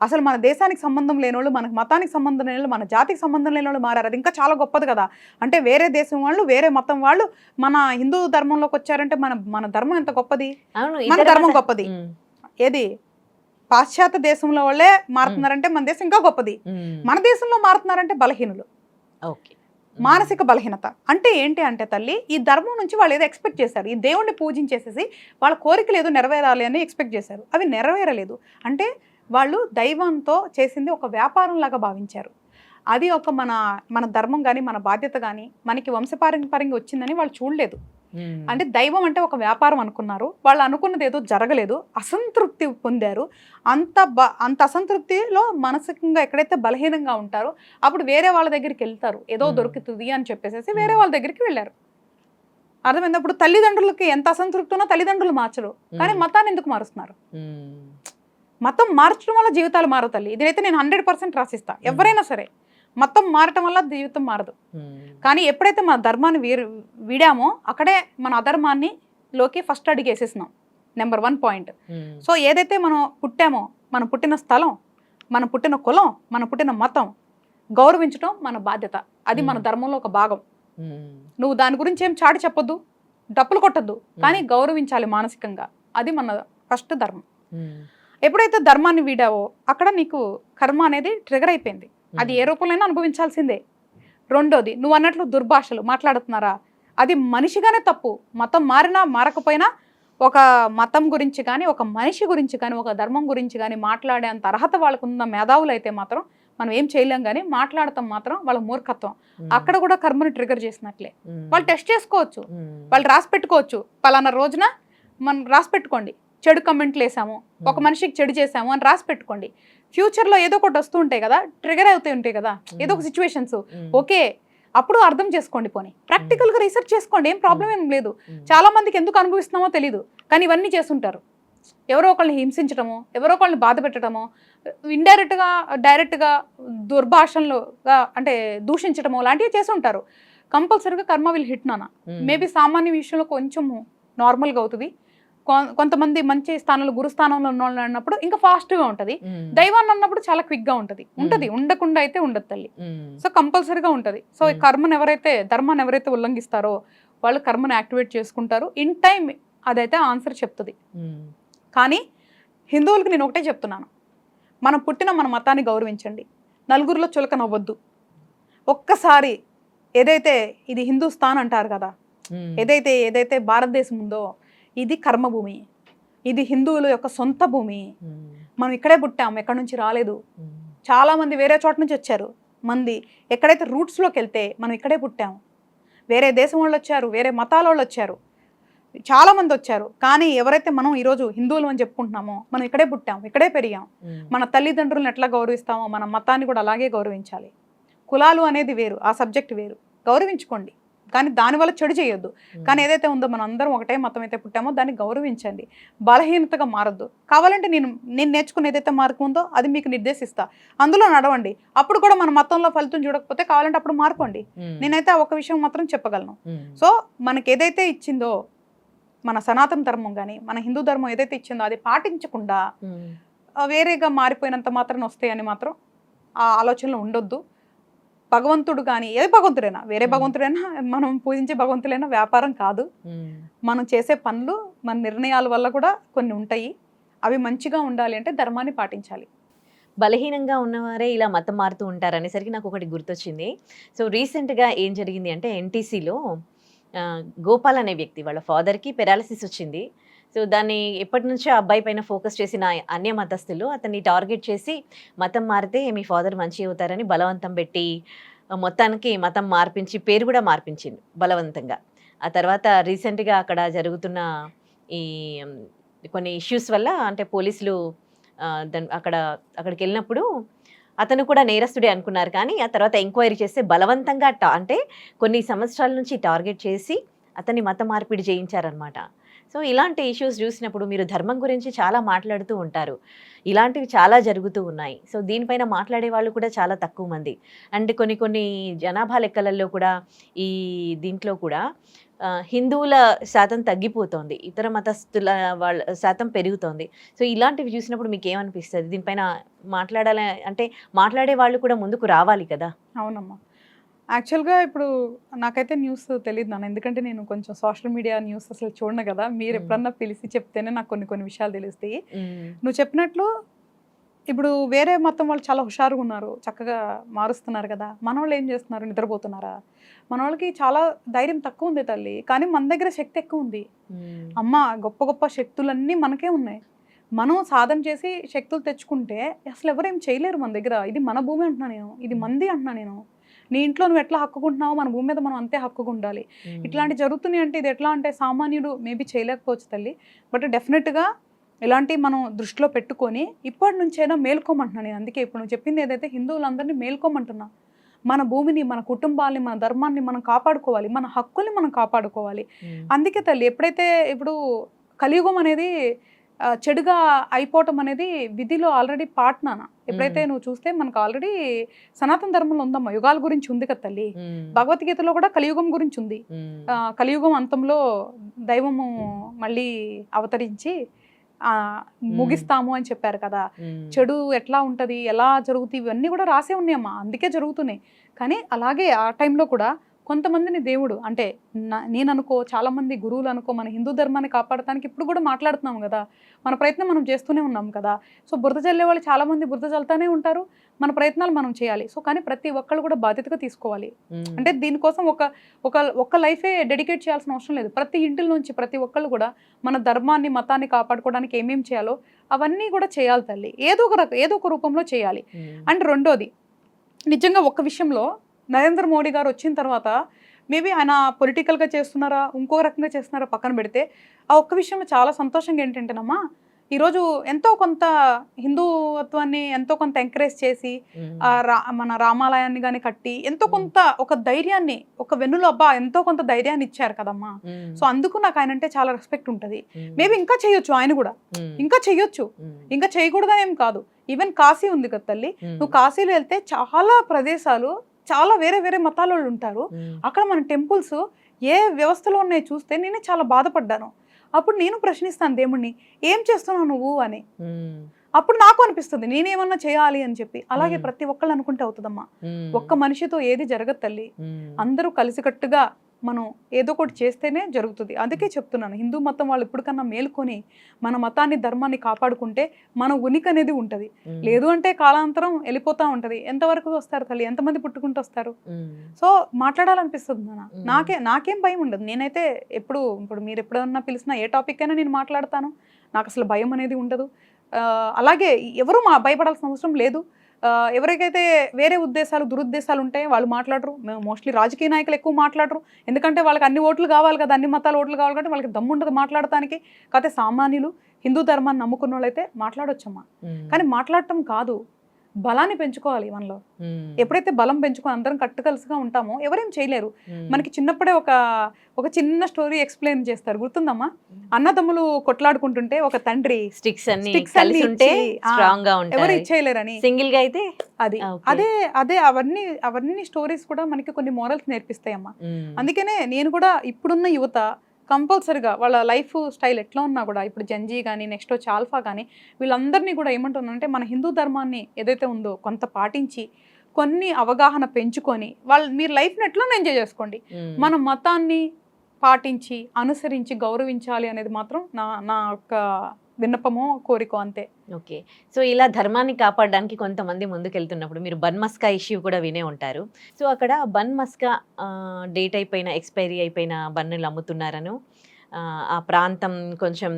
అసలు మన దేశానికి సంబంధం లేని వాళ్ళు, మనకు మతానికి సంబంధం లేని వాళ్ళు, మన జాతికి సంబంధం లేని వాళ్ళు మారారు. అది ఇంకా చాలా గొప్పది కదా. అంటే వేరే దేశం వాళ్ళు, వేరే మతం వాళ్ళు మన హిందూ ధర్మంలోకి వచ్చారంటే మన ధర్మం ఎంత గొప్పది, మన ధర్మం గొప్పది. ఏది పాశ్చాత్య దేశంలో వాళ్ళే మారుతున్నారంటే మన దేశం ఇంకా గొప్పది. మన దేశంలో మారుతున్నారంటే బలహీనులు, మానసిక బలహీనత. అంటే ఏంటి అంటే తల్లి, ఈ ధర్మం నుంచి వాళ్ళు ఏదో ఎక్స్పెక్ట్ చేశారు, ఈ దేవుణ్ణి పూజించేసేసి వాళ్ళ కోరికలు ఏదో నెరవేరాలి అని ఎక్స్పెక్ట్ చేశారు, అవి నెరవేరలేదు. అంటే వాళ్ళు దైవంతో చేసింది ఒక వ్యాపారం లాగా భావించారు. అది ఒక మన ధర్మం కానీ మన బాధ్యత కానీ మనకి వంశపారంపర్యంగా వచ్చిందని వాళ్ళు చూడలేదు. అంటే దైవం అంటే ఒక వ్యాపారం అనుకున్నారు. వాళ్ళు అనుకున్నది ఏదో జరగలేదు, అసంతృప్తి పొందారు. అంత అసంతృప్తిలో మానసికంగా ఎక్కడైతే బలహీనంగా ఉంటారో అప్పుడు వేరే వాళ్ళ దగ్గరికి వెళ్తారు, ఏదో దొరుకుతుంది అని చెప్పేసి వేరే వాళ్ళ దగ్గరికి వెళ్ళారు. అర్థమైనప్పుడు తల్లిదండ్రులకి ఎంత అసంతృప్తి ఉన్నా తల్లిదండ్రులు మార్చరు, కానీ మతాన్ని ఎందుకు మారుస్తున్నారు? మతం మార్చడం వల్ల జీవితాలు మారవు తల్లి, ఇదైతే నేను 100% రాసిస్తా. ఎవరైనా సరే మతం మారటం వల్ల జీవితం మారదు. కానీ ఎప్పుడైతే మన ధర్మాన్ని వీడామో అక్కడే మన అధర్మాన్ని లోకి ఫస్ట్ అడిగి వేసేసినాం. Number 1 point. సో ఏదైతే మనం పుట్టామో, మనం పుట్టిన స్థలం, మనం పుట్టిన కులం, మనం పుట్టిన మతం గౌరవించడం మన బాధ్యత. అది మన ధర్మంలో ఒక భాగం. నువ్వు దాని గురించి ఏం చాటి చెప్పొద్దు, డప్పులు కొట్టద్దు, కానీ గౌరవించాలి మానసికంగా. అది మన ఫస్ట్ ధర్మం. ఎప్పుడైతే ధర్మాన్ని వీడావో అక్కడ నీకు కర్మ అనేది ట్రిగర్ అయిపోయింది. అది ఏ రూపంలో అనుభవించాల్సిందే. రెండోది, నువ్వు అన్నట్లు దుర్భాషలు మాట్లాడుతున్నారా, అది మనిషిగానే తప్పు. మతం మారినా మారకపోయినా ఒక మతం గురించి కానీ, ఒక మనిషి గురించి కానీ, ఒక ధర్మం గురించి కానీ మాట్లాడే అంత అర్హత వాళ్ళకు ఉన్న మేధావులు అయితే మాత్రం మనం ఏం చేయలేం. కానీ మాట్లాడటం మాత్రం వాళ్ళ మూర్ఖత్వం. అక్కడ కూడా కర్మని ట్రిగర్ చేసినట్లే. వాళ్ళు టెస్ట్ చేసుకోవచ్చు, వాళ్ళు రాసి పెట్టుకోవచ్చు, పలానా రోజున మనం రాసి పెట్టుకోండి. చెడు కమెంట్లు వేసాము, ఒక మనిషికి చెడు చేసాము అని రాసి పెట్టుకోండి. ఫ్యూచర్లో ఏదో ఒకటి వస్తూ ఉంటాయి కదా, ట్రిగర్ అవుతూ ఉంటాయి కదా, ఏదో ఒక సిచ్యువేషన్స్. ఓకే, అప్పుడు అర్థం చేసుకోండి. పోనీ ప్రాక్టికల్గా రీసెర్చ్ చేసుకోండి, ఏం ప్రాబ్లం ఏం లేదు. చాలా మందికి ఎందుకు అనుభవిస్తున్నామో తెలియదు, కానీ ఇవన్నీ చేస్తుంటారు. ఎవరో ఒకళ్ళని హింసించడమో, ఎవరో ఒకళ్ళని బాధ పెట్టడమో, ఇండైరెక్ట్గా డైరెక్ట్గా దుర్భాషణలుగా అంటే దూషించడమో లాంటివి చేస్తుంటారు. కంపల్సరీగా కర్మ విల్ హిట్ నాన్న. మేబీ సామాన్య విషయంలో కొంచెం నార్మల్గా అవుతుంది. కొంతమంది మంచి స్థానంలో గురుస్థానంలో ఉన్న వాళ్ళు అన్నప్పుడు ఇంకా ఫాస్ట్గా ఉంటుంది. దైవాన్ని అన్నప్పుడు చాలా క్విక్గా ఉంటుంది. ఉండకుండా అయితే ఉండదు తల్లి. సో కంపల్సరీగా ఉంటుంది. సో ఈ కర్మను ఎవరైతే ధర్మాన్ని ఎవరైతే ఉల్లంఘిస్తారో వాళ్ళు కర్మను యాక్టివేట్ చేసుకుంటారు. ఇన్ టైం అదైతే ఆన్సర్ చెప్తుంది. కానీ హిందువులకు నేను ఒకటే చెప్తున్నాను, మనం పుట్టిన మన మతాన్ని గౌరవించండి, నలుగురిలో చులకనవ్వద్దు. ఒక్కసారి ఏదైతే ఇది హిందూస్థాన్ అంటారు కదా, ఏదైతే భారతదేశం ఉందో ఇది కర్మభూమి, ఇది హిందువుల యొక్క సొంత భూమి. మనం ఇక్కడే పుట్టాము, ఎక్కడి నుంచి రాలేదు. చాలా మంది వేరే చోట నుంచి వచ్చారు. మంది ఎక్కడైతే రూట్స్లోకి వెళ్తే మనం ఇక్కడే పుట్టాము. వేరే దేశం వాళ్ళు వచ్చారు, వేరే మతాల వాళ్ళు వచ్చారు, చాలా మంది వచ్చారు. కానీ ఎవరైతే మనం ఈరోజు హిందువులు అని చెప్పుకుంటున్నామో మనం ఇక్కడే పుట్టాము, ఇక్కడే పెరిగాం. మన తల్లిదండ్రులను ఎట్లా గౌరవిస్తామో మన మతాన్ని కూడా అలాగే గౌరవించాలి. కులాలు అనేది వేరు, ఆ సబ్జెక్ట్ వేరు, గౌరవించుకోండి. కానీ దానివల్ల చెడు చేయొద్దు. కానీ ఏదైతే ఉందో మనం అందరం ఒకటే మతం అయితే పుట్టామో దాన్ని గౌరవించండి. బలహీనతగా మారద్దు. కావాలంటే నేను నేర్చుకున్న ఏదైతే మార్గం ఉందో అది మీకు నిర్దేశిస్తా, అందులో నడవండి. అప్పుడు కూడా మన మతంలో ఫలితం చూడకపోతే కావాలంటే అప్పుడు మారుకోండి. నేనైతే ఒక విషయం మాత్రం చెప్పగలను. సో మనకి ఏదైతే ఇచ్చిందో మన సనాతన ధర్మం కానీ మన హిందూ ధర్మం ఏదైతే ఇచ్చిందో అది పాటించకుండా వేరేగా మారిపోయినంత మాత్రం వస్తాయని మాత్రం ఆ ఆలోచనలో ఉండొద్దు. భగవంతుడు కానీ ఏ భగవంతుడైనా, వేరే భగవంతుడైనా, మనం పూజించే భగవంతుడైనా వ్యాపారం కాదు. మనం చేసే పనులు మన నిర్ణయాల వల్ల కూడా కొన్ని ఉంటాయి. అవి మంచిగా ఉండాలి అంటే ధర్మాన్ని పాటించాలి. బలహీనంగా ఉన్నవారే ఇలా మతం మారుతూ ఉంటారు అనేసరికి నాకు ఒకటి గుర్తొచ్చింది. సో రీసెంట్గా ఏం జరిగింది అంటే ఎన్టీసీలో గోపాల్ అనే వ్యక్తి వాళ్ళ ఫాదర్కి పెరాలసిస్ వచ్చింది. సో దాన్ని ఎప్పటి నుంచో అబ్బాయి పైన ఫోకస్ చేసిన అన్య మతస్థులు అతన్ని టార్గెట్ చేసి మతం మారితే మీ ఫాదర్ మంచి అవుతారని బలవంతం పెట్టి మొత్తానికి మతం మార్పించి పేరు కూడా మార్పించింది బలవంతంగా. ఆ తర్వాత రీసెంట్గా అక్కడ జరుగుతున్న ఈ కొన్ని ఇష్యూస్ వల్ల అంటే పోలీసులు అక్కడికి వెళ్ళినప్పుడు అతను కూడా నేరస్తుడే అనుకున్నారు. కానీ ఆ తర్వాత ఎంక్వైరీ చేస్తే బలవంతంగా అంటే కొన్ని సంవత్సరాల నుంచి టార్గెట్ చేసి అతన్ని మత మార్పిడి చేయించారనమాట. సో ఇలాంటి ఇష్యూస్ చూసినప్పుడు మీరు ధర్మం గురించి చాలా మాట్లాడుతూ ఉంటారు, ఇలాంటివి చాలా జరుగుతూ ఉన్నాయి. సో దీనిపైన మాట్లాడే వాళ్ళు కూడా చాలా తక్కువ మంది. అండ్ కొన్ని జనాభా లెక్కలలో కూడా ఈ దీంట్లో కూడా హిందువుల శాతం తగ్గిపోతుంది, ఇతర మతస్థుల వాళ్ళ శాతం పెరుగుతోంది. సో ఇలాంటివి చూసినప్పుడు మీకు ఏమనిపిస్తుంది? దీనిపైన మాట్లాడాలి అంటే మాట్లాడే వాళ్ళు కూడా ముందుకు రావాలి కదా. అవునమ్మా, యాక్చువల్గా ఇప్పుడు నాకైతే న్యూస్ తెలియదు నాన్న, ఎందుకంటే నేను కొంచెం సోషల్ మీడియా న్యూస్ అసలు చూడను కదా. మీరు ఎప్పుడన్నా పిలిచి చెప్తేనే నాకు కొన్ని విషయాలు తెలుస్తాయి. నువ్వు చెప్పినట్లు ఇప్పుడు వేరే మతం వాళ్ళు చాలా హుషారుగా ఉన్నారు, చక్కగా మారుస్తున్నారు కదా. మన వాళ్ళు ఏం చేస్తున్నారు, నిద్రపోతున్నారా? మన వాళ్ళకి చాలా ధైర్యం తక్కువ ఉంది తల్లి, కానీ మన దగ్గర శక్తి ఎక్కువ ఉంది. అమ్మ, గొప్ప శక్తులన్నీ మనకే ఉన్నాయి. మనం సాధన చేసి శక్తులు తెచ్చుకుంటే అసలు ఎవరేం చేయలేరు మన దగ్గర. ఇది మన భూమి అంటున్నా నేను, ఇది మంది అంటున్నా నేను. నీ ఇంట్లో నువ్వు ఎట్లా హక్కుకుంటున్నావో మన భూమి మీద మనం అంతే హక్కుగా ఉండాలి. ఇట్లాంటి జరుగుతున్నాయి అంటే ఇది ఎట్లా అంటే సామాన్యుడు మేబీ చేయలేకపోవచ్చు తల్లి, బట్ డెఫినెట్గా ఇలాంటివి మనం దృష్టిలో పెట్టుకొని ఇప్పటి నుంచైనా మేల్కోమంటున్నాను నేను. అందుకే ఇప్పుడు నువ్వు చెప్పింది ఏదైతే హిందువులందరినీ మేల్కోమంటున్నా. మన భూమిని, మన కుటుంబాన్ని, మన ధర్మాన్ని మనం కాపాడుకోవాలి, మన హక్కుల్ని మనం కాపాడుకోవాలి. అందుకే తల్లి ఎప్పుడైతే ఇప్పుడు కలియుగం అనేది చెడుగా అయిపోవటం అనేది విధిలో ఆల్రెడీ పాట్నానా. ఎప్పుడైతే నువ్వు చూస్తే మనకు ఆల్రెడీ సనాతన ధర్మంలో ఉందమ్మా, యుగాల గురించి ఉంది కదా తల్లి. భగవద్గీతలో కూడా కలియుగం గురించి ఉంది. కలియుగం అంతంలో దైవము మళ్ళీ అవతరించి ముగిస్తాము అని చెప్పారు కదా. చెడు ఎట్లా ఉంటది, ఎలా జరుగుతుంది, ఇవన్నీ కూడా రాసే ఉన్నాయమ్మా, అందుకే జరుగుతున్నాయి. కానీ అలాగే ఆ టైంలో కూడా కొంతమందిని దేవుడు అంటే నేను అనుకో, చాలా మంది గురువులు అనుకో, మన హిందూ ధర్మాన్ని కాపాడటానికి ఇప్పుడు కూడా మాట్లాడుతున్నాం కదా, మన ప్రయత్నం మనం చేస్తూనే ఉన్నాం కదా. సో బురద చల్లే వాళ్ళు చాలా మంది బురద చల్లుతూనే ఉంటారు, మన ప్రయత్నాలు మనం చేయాలి. సో కానీ ప్రతి ఒక్కళ్ళు కూడా బాధ్యతగా తీసుకోవాలి. అంటే దీనికోసం ఒక లైఫే డెడికేట్ చేయాల్సిన అవసరం లేదు. ప్రతి ఇంటి నుంచి ప్రతి ఒక్కళ్ళు కూడా మన ధర్మాన్ని, మతాన్ని కాపాడుకోవడానికి ఏమేమి చేయాలో అవన్నీ కూడా చేయాలి తల్లి, ఏదో ఒక రూపంలో చేయాలి. అండ్ రెండోది, నిజంగా ఒక విషయంలో నరేంద్ర మోడీ గారు వచ్చిన తర్వాత మేబీ ఆయన పొలిటికల్గా చేస్తున్నారా ఇంకో రకంగా చేస్తున్నారా పక్కన పెడితే, ఆ ఒక్క విషయంలో చాలా సంతోషంగా ఏంటంటేనమ్మా, ఈరోజు ఎంతో కొంత హిందుత్వాన్ని ఎంతో కొంత ఎంకరేజ్ చేసి మన రామాలయాన్ని కానీ కట్టి ఎంతో కొంత ఒక ధైర్యాన్ని, ఒక వెన్నులో అబ్బా ఎంతో కొంత ధైర్యాన్ని ఇచ్చారు కదమ్మా. సో అందుకు నాకు ఆయన అంటే చాలా రెస్పెక్ట్ ఉంటుంది. మేబీ ఇంకా చేయొచ్చు ఆయన కూడా, ఇంకా చెయ్యొచ్చు, ఇంకా చేయకూడదని ఏం కాదు. ఈవెన్ కాశీ ఉంది కదా తల్లి, నువ్వు కాశీలో వెళ్తే చాలా ప్రదేశాలు చాలా వేరే వేరే మతాల వాళ్ళు ఉంటారు. అక్కడ మన టెంపుల్స్ ఏ వ్యవస్థలో ఉన్నాయో చూస్తే నేనే చాలా బాధపడ్డాను. అప్పుడు నేను ప్రశ్నిస్తాను దేవుణ్ణి, ఏం చేస్తున్నావు నువ్వు అని. అప్పుడు నాకు అనిపిస్తుంది నేనేమన్నా చేయాలి అని చెప్పి. అలాగే ప్రతి ఒక్కళ్ళు అనుకుంటే అవుతుందమ్మా. ఒక్క మనిషితో ఏది జరగదు తల్లి. అందరూ కలిసికట్టుగా మనం ఏదో ఒకటి చేస్తేనే జరుగుతుంది. అందుకే చెప్తున్నాను, హిందూ మతం వాళ్ళు ఇప్పటికన్నా మేలుకొని మన మతాన్ని ధర్మాన్ని కాపాడుకుంటే మన ఉనికి అనేది ఉంటుంది. లేదు అంటే కాలాంతరం వెళ్ళిపోతూ ఉంటుంది. ఎంతవరకు వస్తారు తల్లి, ఎంతమంది పుట్టుకుంటూ వస్తారు. సో మాట్లాడాలనిపిస్తుంది నాకేం భయం ఉండదు. నేనైతే ఇప్పుడు మీరు ఎప్పుడన్నా పిలిచినా ఏ టాపిక్ అయినా నేను మాట్లాడతాను. నాకు అసలు భయం అనేది ఉండదు. అలాగే ఎవరు భయపడాల్సిన అవసరం లేదు. ఎవరికైతే వేరే ఉద్దేశాలు దురుద్దేశాలు ఉంటాయో వాళ్ళు మాట్లాడరు. మోస్ట్లీ రాజకీయ నాయకులు ఎక్కువ మాట్లాడరు. ఎందుకంటే వాళ్ళకి అన్ని ఓట్లు కావాలి కదా, అన్ని మతాల ఓట్లు కావాలి కాబట్టి వాళ్ళకి దమ్ము ఉండదు మాట్లాడటానికి. కాకపోతే సామాన్యులు హిందూ ధర్మాన్ని నమ్ముకున్న వాళ్ళైతే మాట్లాడొచ్చమ్మా. కానీ మాట్లాడటం కాదు, బలాన్ని పెంచుకోవాలి మనలో. ఎప్పుడైతే బలం పెంచుకొని అందరం కట్టుకలుసుగా ఉంటామో ఎవరేం చేయలేరు. మనకి చిన్నప్పుడే ఒక చిన్న స్టోరీ ఎక్స్ప్లెయిన్ చేస్తారు, గుర్తుందమ్మా? అన్నదమ్ములు కొట్లాడుకుంటుంటే ఒక తండ్రి స్టిక్స్ ఎవరు ఇచ్చేయలేరని, సింగిల్ గా అయితే అదే అవన్నీ స్టోరీస్ కూడా మనకి కొన్ని మోరల్స్ నేర్పిస్తాయమ్మా. అందుకనే నేను కూడా ఇప్పుడున్న యువత కంపల్సరిగా వాళ్ళ లైఫ్ స్టైల్ ఎట్లా ఉన్నా కూడా, ఇప్పుడు జెన్జీ కానీ నెక్స్ట్ వచ్చి ఆల్ఫా కానీ, వీళ్ళందరినీ కూడా ఏమంటున్నానంటే మన హిందూ ధర్మాన్ని ఏదైతే ఉందో కొంత పాటించి కొన్ని అవగాహన పెంచుకొని మీరు లైఫ్ని ఎట్లా ఎంజాయ్ చేసుకోండి. మన మతాన్ని పాటించి అనుసరించి గౌరవించాలి అనేది మాత్రం నా యొక్క విన్నపమో కోరికో అంతే. ఓకే. సో ఇలా ధర్మాన్ని కాపాడడానికి కొంతమంది ముందుకెళ్తున్నప్పుడు మీరు బన్ మస్కా ఇష్యూ కూడా వినే ఉంటారు. సో అక్కడ బన్ మస్కా డేట్ అయిపోయిన, ఎక్స్పైరీ అయిపోయిన బన్నులు అమ్ముతున్నారను, ఆ ప్రాంతం కొంచెం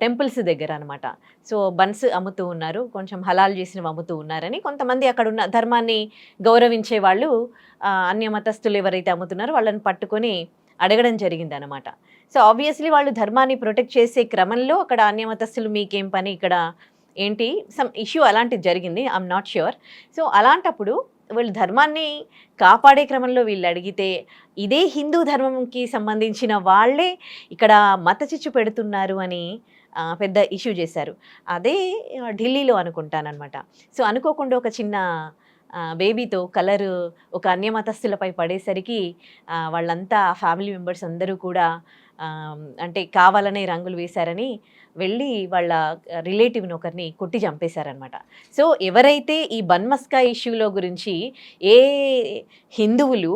టెంపుల్స్ దగ్గర అనమాట. సో బన్స్ అమ్ముతూ ఉన్నారు, కొంచెం హలాల్ చేసినవి అమ్ముతూ ఉన్నారని కొంతమంది అక్కడ ఉన్న ధర్మాన్ని గౌరవించే వాళ్ళు, అన్య మతస్థులు ఎవరైతే అమ్ముతున్నారో వాళ్ళని పట్టుకొని అడగడం జరిగింది అనమాట. సో ఆబ్వియస్లీ వాళ్ళు ధర్మాన్ని ప్రొటెక్ట్ చేసే క్రమంలో అక్కడ అన్యమతస్థులు మీకేం పని ఇక్కడ ఏంటి సమ్ ఇష్యూ అలాంటిది జరిగింది, ఐఎమ్ నాట్ ష్యూర్. సో అలాంటప్పుడు వీళ్ళు ధర్మాన్ని కాపాడే క్రమంలో వీళ్ళు అడిగితే ఇదే హిందూ ధర్మంకి సంబంధించిన వాళ్ళే ఇక్కడ మత చిచ్చు పెడుతున్నారు అని పెద్ద ఇష్యూ చేశారు. అదే ఢిల్లీలో అనుకుంటానమాట. సో అనుకోకుండా ఒక చిన్న బేబీతో కలర్ ఒక అన్యమతస్థులపై పడేసరికి వాళ్ళంతా ఫ్యామిలీ మెంబర్స్ అందరూ కూడా అంటే కావాలనే రంగులు వేశారని వెళ్ళి వాళ్ళ రిలేటివ్ని ఒకరిని కొట్టి చంపేశారనమాట. సో ఎవరైతే ఈ బన్ మస్కా ఇష్యూలో గురించి ఏ హిందువులు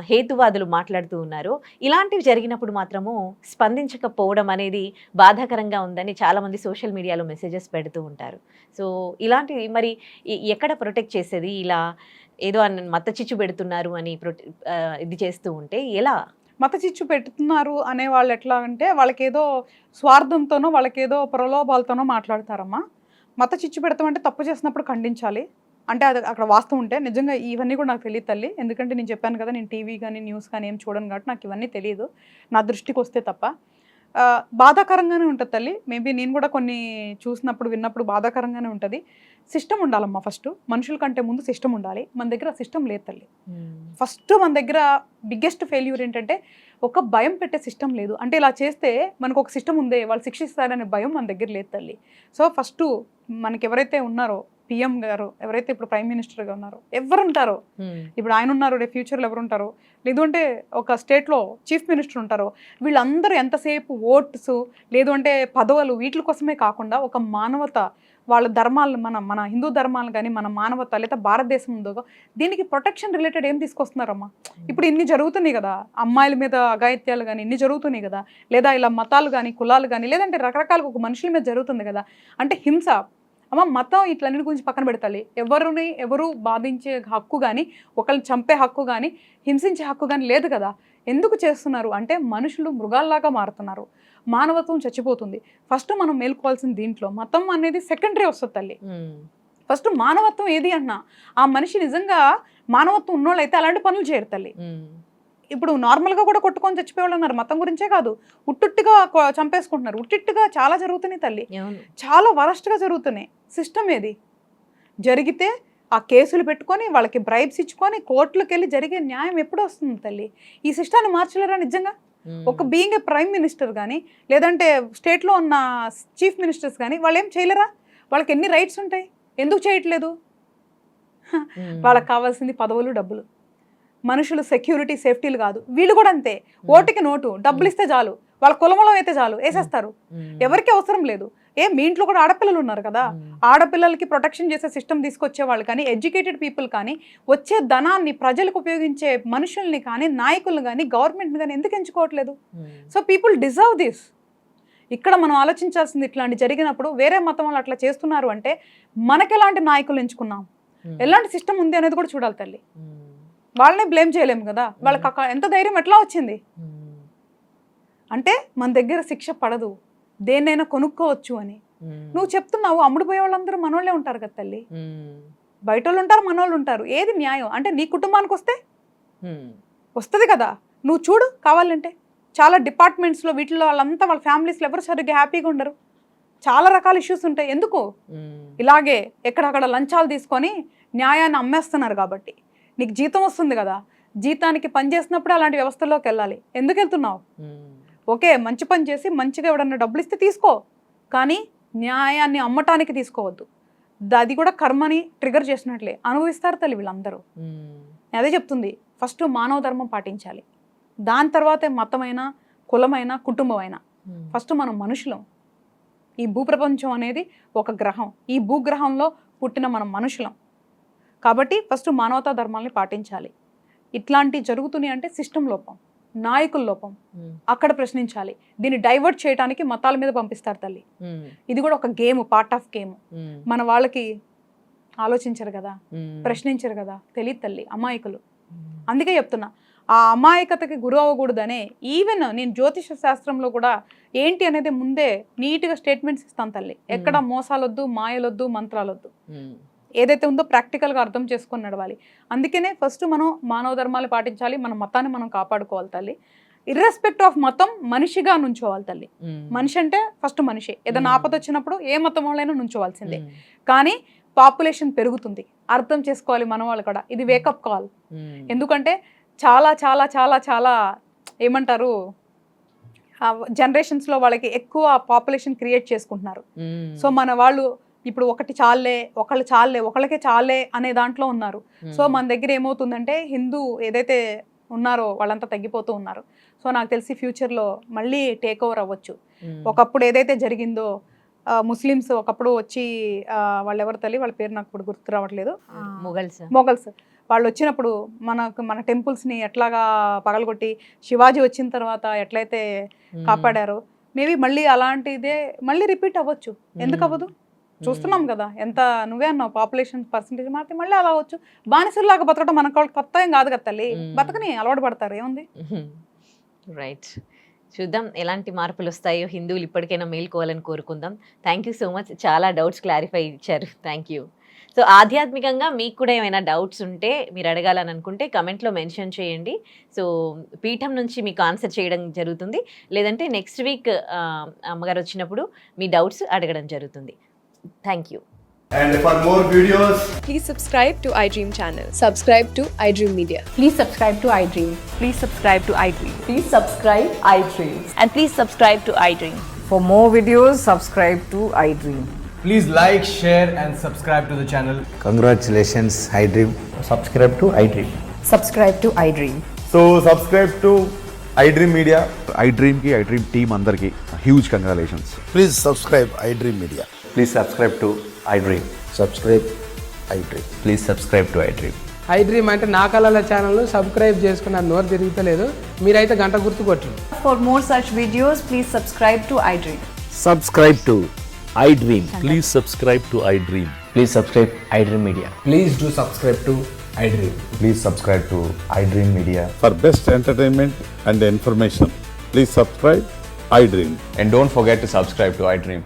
హేతువాదులు మాట్లాడుతూ ఉన్నారో, ఇలాంటివి జరిగినప్పుడు మాత్రము స్పందించకపోవడం అనేది బాధాకరంగా ఉందని చాలామంది సోషల్ మీడియాలో మెసేజెస్ పెడుతూ ఉంటారు. సో ఇలాంటివి మరి ఎక్కడ ప్రొటెక్ట్ చేసేది? ఇలా ఏదో మత చిచ్చు పెడుతున్నారు అని ఇది చేస్తూ ఉంటే ఎలా? మత చిచ్చు పెడుతున్నారు అనే వాళ్ళు ఎట్లా అంటే వాళ్ళకేదో స్వార్థంతోనో వాళ్ళకేదో ప్రలోభాలతోనో మాట్లాడతారమ్మా. మత చిచ్చు పెడతామంటే తప్పు చేసినప్పుడు ఖండించాలి. అంటే అది అక్కడ వాస్తవం ఉంటే నిజంగా ఇవన్నీ కూడా నాకు తెలియదు తల్లి. ఎందుకంటే నేను చెప్పాను కదా, నేను టీవీ కానీ న్యూస్ కానీ ఏం చూడను కాబట్టి నాకు ఇవన్నీ తెలియదు, నా దృష్టికి వస్తే తప్ప. బాధాకరంగానే ఉంటుంది తల్లి. మేబీ నేను కూడా కొన్ని చూసినప్పుడు విన్నప్పుడు బాధాకరంగానే ఉంటుంది. సిస్టమ్ ఉండాలమ్మా. ఫస్ట్ మనుషుల కంటే ముందు సిస్టమ్ ఉండాలి. మన దగ్గర సిస్టమ్ లేదు తల్లి. ఫస్ట్ మన దగ్గర బిగ్గెస్ట్ ఫెయిల్యూర్ ఏంటంటే ఒక భయం పెట్టే సిస్టమ్ లేదు. అంటే ఇలా చేస్తే మనకు ఒక సిస్టమ్ ఉందే, వాళ్ళు శిక్షిస్తారనే భయం మన దగ్గర లేదు తల్లి. సో ఫస్ట్ మనకి ఎవరైతే ఉన్నారో పిఎం గారు, ఎవరైతే ఇప్పుడు ప్రైమ్ మినిస్టర్గా ఉన్నారో, ఎవరు ఉంటారో, ఇప్పుడు ఆయన ఉన్నారు, రేపు ఫ్యూచర్లో ఎవరు ఉంటారో, లేదు అంటే ఒక స్టేట్లో చీఫ్ మినిస్టర్ ఉంటారో, వీళ్ళందరూ ఎంతసేపు ఓట్స్ లేదు అంటే పదవులు వీటి కోసమే కాకుండా ఒక మానవత, వాళ్ళ ధర్మాలను మన హిందూ ధర్మాలు కానీ మన మానవత లేదా భారతదేశం ఉందో దీనికి ప్రొటెక్షన్ రిలేటెడ్ ఏం తీసుకొస్తున్నారమ్మా? ఇప్పుడు ఇన్ని జరుగుతున్నాయి కదా, అమ్మాయిల మీద అఘాయిత్యాలు కానీ ఇన్ని జరుగుతున్నాయి కదా, లేదా ఇలా మతాలు కానీ కులాలు కానీ లేదంటే రకరకాలుగా ఒక మనుషుల మీద జరుగుతుంది కదా. అంటే హింస అమ్మ, మతం ఇట్లన్నిటి గురించి పక్కన పెడతాలి. ఎవరు బాధించే హక్కు కానీ, ఒకరిని చంపే హక్కు కానీ, హింసించే హక్కు కానీ లేదు కదా. ఎందుకు చేస్తున్నారు అంటే మనుషులు మృగాల్లాగా మారుతున్నారు, మానవత్వం చచ్చిపోతుంది. ఫస్ట్ మనం మేల్కోవాల్సిన దీంట్లో మతం అనేది సెకండరీ వస్తుంది తల్లి. ఫస్ట్ మానవత్వం ఏది అన్నా, ఆ మనిషి నిజంగా మానవత్వం ఉన్నోళ్ళు అయితే అలాంటి పనులు చేయరు తల్లి. ఇప్పుడు నార్మల్గా కూడా కొట్టుకొని చచ్చిపోయేవాళ్ళు ఉన్నారు, మతం గురించే కాదు, ఉట్టుట్టుగా చంపేసుకుంటున్నారు. ఉట్టిట్టుగా చాలా జరుగుతున్నాయి తల్లి, అవును. చాలా వరస్ట్గా జరుగుతున్నాయి. సిస్టమ్ ఏది జరిగితే ఆ కేసులు పెట్టుకొని వాళ్ళకి బ్రైబ్స్ ఇచ్చుకొని కోర్టులకు వెళ్ళి జరిగే న్యాయం ఎప్పుడు వస్తుంది తల్లి? ఈ సిస్టాన్ని మార్చలేరా నిజంగా? ఒక బీయింగ్ ఏ ప్రైమ్ మినిస్టర్ కానీ లేదంటే స్టేట్లో ఉన్న చీఫ్ మినిస్టర్స్ కానీ వాళ్ళు ఏం చేయలేరా? వాళ్ళకి ఎన్ని రైట్స్ ఉంటాయి, ఎందుకు చేయట్లేదు? వాళ్ళకి కావాల్సింది పదవులు, డబ్బులు. మనుషులు సెక్యూరిటీ, సేఫ్టీలు కాదు. వీళ్ళు కూడా అంతే, ఓటుకి నోటు, డబ్బులు ఇస్తే చాలు, వాళ్ళ కులమలం అయితే చాలు వేసేస్తారు. ఎవరికి అవసరం లేదు. మీ ఇంట్లో కూడా ఆడపిల్లలు ఉన్నారు కదా, ఆడపిల్లలకి ప్రొటెక్షన్ చేసే సిస్టమ్ తీసుకొచ్చే వాళ్ళు కానీ, ఎడ్యుకేటెడ్ పీపుల్ కానీ, వచ్చే ధనాన్ని ప్రజలకు ఉపయోగించే మనుషుల్ని కానీ, నాయకులను కానీ, గవర్నమెంట్ని కానీ ఎందుకు ఎంచుకోవట్లేదు? So people deserve this. ఇక్కడ మనం ఆలోచించాల్సింది, ఇట్లాంటి జరిగినప్పుడు వేరే మతం వాళ్ళు అట్లా చేస్తున్నారు అంటే మనకి ఎలాంటి నాయకులు ఎంచుకున్నాం, ఎలాంటి సిస్టమ్ ఉంది అనేది కూడా చూడాలి తల్లి. వాళ్ళనే బ్లేమ్ చేయలేము కదా, వాళ్ళకి ఎంత ధైర్యం ఎట్లా వచ్చింది అంటే మన దగ్గర శిక్ష పడదు, దేన్నైనా కొనుక్కోవచ్చు అని నువ్వు చెప్తున్నావు. అమ్ముడుపోయే వాళ్ళందరూ మనోళ్ళే ఉంటారు కదా తల్లి, బయట వాళ్ళు ఉంటారు, మనోళ్ళు ఉంటారు. ఏది న్యాయం అంటే నీ కుటుంబానికి వస్తుంది కదా. నువ్వు చూడు కావాలంటే చాలా డిపార్ట్మెంట్స్లో వీటిలో వాళ్ళంతా వాళ్ళ ఫ్యామిలీస్లో ఎవరు సరిగ్గా హ్యాపీగా ఉండరు, చాలా రకాల ఇష్యూస్ ఉంటాయి. ఎందుకు ఇలాగే ఎక్కడక్కడ లంచాలు తీసుకొని న్యాయాన్ని అమ్మేస్తున్నారు కాబట్టి. నీకు జీతం వస్తుంది కదా, జీతానికి పని చేసినప్పుడు అలాంటి వ్యవస్థల్లోకి వెళ్ళాలి. ఎందుకు వెళ్తున్నావు? ఓకే, మంచి పని చేసి మంచిగా ఎవడన్నా డబ్బులు ఇస్తే తీసుకో, కానీ న్యాయాన్ని అమ్మటానికి తీసుకోవద్దు. అది కూడా కర్మని ట్రిగర్ చేసినట్లే అనుభవిస్తారు తల్లి వీళ్ళందరూ. అదే చెప్తుంది, ఫస్ట్ మానవ ధర్మం పాటించాలి, దాని తర్వాతే మతమైనా, కులమైనా, కుటుంబమైనా. ఫస్ట్ మనం మనుషులం. ఈ భూప్రపంచం అనేది ఒక గ్రహం, ఈ భూగ్రహంలో పుట్టిన మనం మనుషులం కాబట్టి ఫస్ట్ మానవతా ధర్మాల్ని పాటించాలి. ఇట్లాంటివి జరుగుతున్నాయి అంటే సిస్టమ్ లోపం, నాయకుల లోపం. అక్కడ ప్రశ్నించాలి. దీన్ని డైవర్ట్ చేయడానికి మతాల మీద పంపిస్తారు తల్లి. ఇది కూడా ఒక గేమ్, పార్ట్ ఆఫ్ గేమ్. మన వాళ్ళకి ఆలోచించరు కదా, ప్రశ్నించరు కదా, తెలియదు తల్లి, అమాయకులు. అందుకే చెప్తున్నా, ఆ అమాయకతకి గురి అవ్వకూడదనే. ఈవెన్ నేను జ్యోతిష శాస్త్రంలో కూడా ఏంటి అనేది ముందే నీట్గా స్టేట్మెంట్స్ ఇస్తాను తల్లి. ఎక్కడ మోసాలొద్దు, మాయలొద్దు, మంత్రాలొద్దు. ఏదైతే ఉందో ప్రాక్టికల్గా అర్థం చేసుకొని నడవాలి. అందుకనే ఫస్ట్ మనం మానవ ధర్మాలు పాటించాలి, మన మతాన్ని మనం కాపాడుకోవాలి తల్లి. ఇర్రెస్పెక్ట్ ఆఫ్ మతం మనిషిగా నుంచోవాలి తల్లి. మనిషి అంటే ఫస్ట్ మనిషి. ఏదైనా ఆపద వచ్చినప్పుడు ఏ మతం వాళ్ళైనా నుంచోవాల్సిందే. కానీ పాపులేషన్ పెరుగుతుంది, అర్థం చేసుకోవాలి మన వాళ్ళు కూడా. ఇది వేకప్ కాల్. ఎందుకంటే చాలా చాలా చాలా చాలా ఏమంటారు, జనరేషన్స్లో వాళ్ళకి ఎక్కువ పాపులేషన్ క్రియేట్ చేసుకుంటున్నారు. సో మన వాళ్ళు ఇప్పుడు ఒకటి చాలే, ఒకళ్ళు చాలే, ఒకళ్ళకే చాలే అనే దాంట్లో ఉన్నారు. సో మన దగ్గర ఏమవుతుందంటే హిందూ ఏదైతే ఉన్నారో వాళ్ళంతా తగ్గిపోతూ ఉన్నారు. సో నాకు తెలిసి ఫ్యూచర్లో మళ్ళీ టేక్ ఓవర్ అవ్వచ్చు. ఒకప్పుడు ఏదైతే జరిగిందో, ముస్లిమ్స్ ఒకప్పుడు వచ్చి వాళ్ళు ఎవరు తల్లి, వాళ్ళ పేరు నాకు ఇప్పుడు గుర్తు రావట్లేదు, మొఘల్స్ వాళ్ళు వచ్చినప్పుడు మన టెంపుల్స్ని ఎట్లాగా పగలగొట్టి శివాజీ వచ్చిన తర్వాత ఎట్లయితే కాపాడారో, మేబీ మళ్ళీ అలాంటిదే మళ్ళీ రిపీట్ అవ్వచ్చు. ఎందుకు అవ్వదు? చూస్తున్నాం కదా, ఎంత నువ్వే అన్నావు పాపులేషన్ పర్సంటేజ్ మారితే మళ్ళీ అలా అవ్వచ్చు. బానిసలాగా బతకడం మనకు కొత్త ఏం కాదు కదా తల్లి, బతకని అలవాటు పడతారు, ఏముంది. రైట్, చూద్దాం ఎలాంటి మార్పులు వస్తాయో. హిందువులు ఇప్పటికైనా మేల్కోవాలని కోరుకుందాం. థ్యాంక్ యూ సో మచ్, చాలా డౌట్స్ క్లారిఫై ఇచ్చారు. Thank you. సో ఆధ్యాత్మికంగా మీకు కూడా ఏమైనా డౌట్స్ ఉంటే మీరు అడగాలని అనుకుంటే కమెంట్లో మెన్షన్ చేయండి. సో పీఠం నుంచి మీకు ఆన్సర్ చేయడం జరుగుతుంది, లేదంటే నెక్స్ట్ వీక్ అమ్మగారు వచ్చినప్పుడు మీ డౌట్స్ అడగడం జరుగుతుంది. Thank you. And for more videos, Please subscribe to iDream channel. Subscribe to iDream Media. Please subscribe to iDream. Please subscribe to iDream. Please subscribe iDream. And please subscribe to iDream. For more videos, subscribe to iDream. please like, share and subscribe to the channel. Congratulations, iDream. Subscribe to iDream. Subscribe to iDream. So subscribe to iDream Media. iDream team అందరికి huge congratulations. Please subscribe iDream Media. Please subscribe to iDream. Subscribe iDream. Please subscribe to iDream. iDream అంటే నా కళల ఛానల్ను subscribe చేసుకున్న నోరు తిరుగుతలేదు, మీరైతే గంట గుర్తు కొట్టండి. For more such videos, please subscribe to iDream. Subscribe to iDream. Please subscribe to iDream. Please subscribe iDream Media. Please do subscribe to iDream. Please subscribe to iDream Media. For best entertainment and information, please subscribe iDream. And don't forget to subscribe to iDream.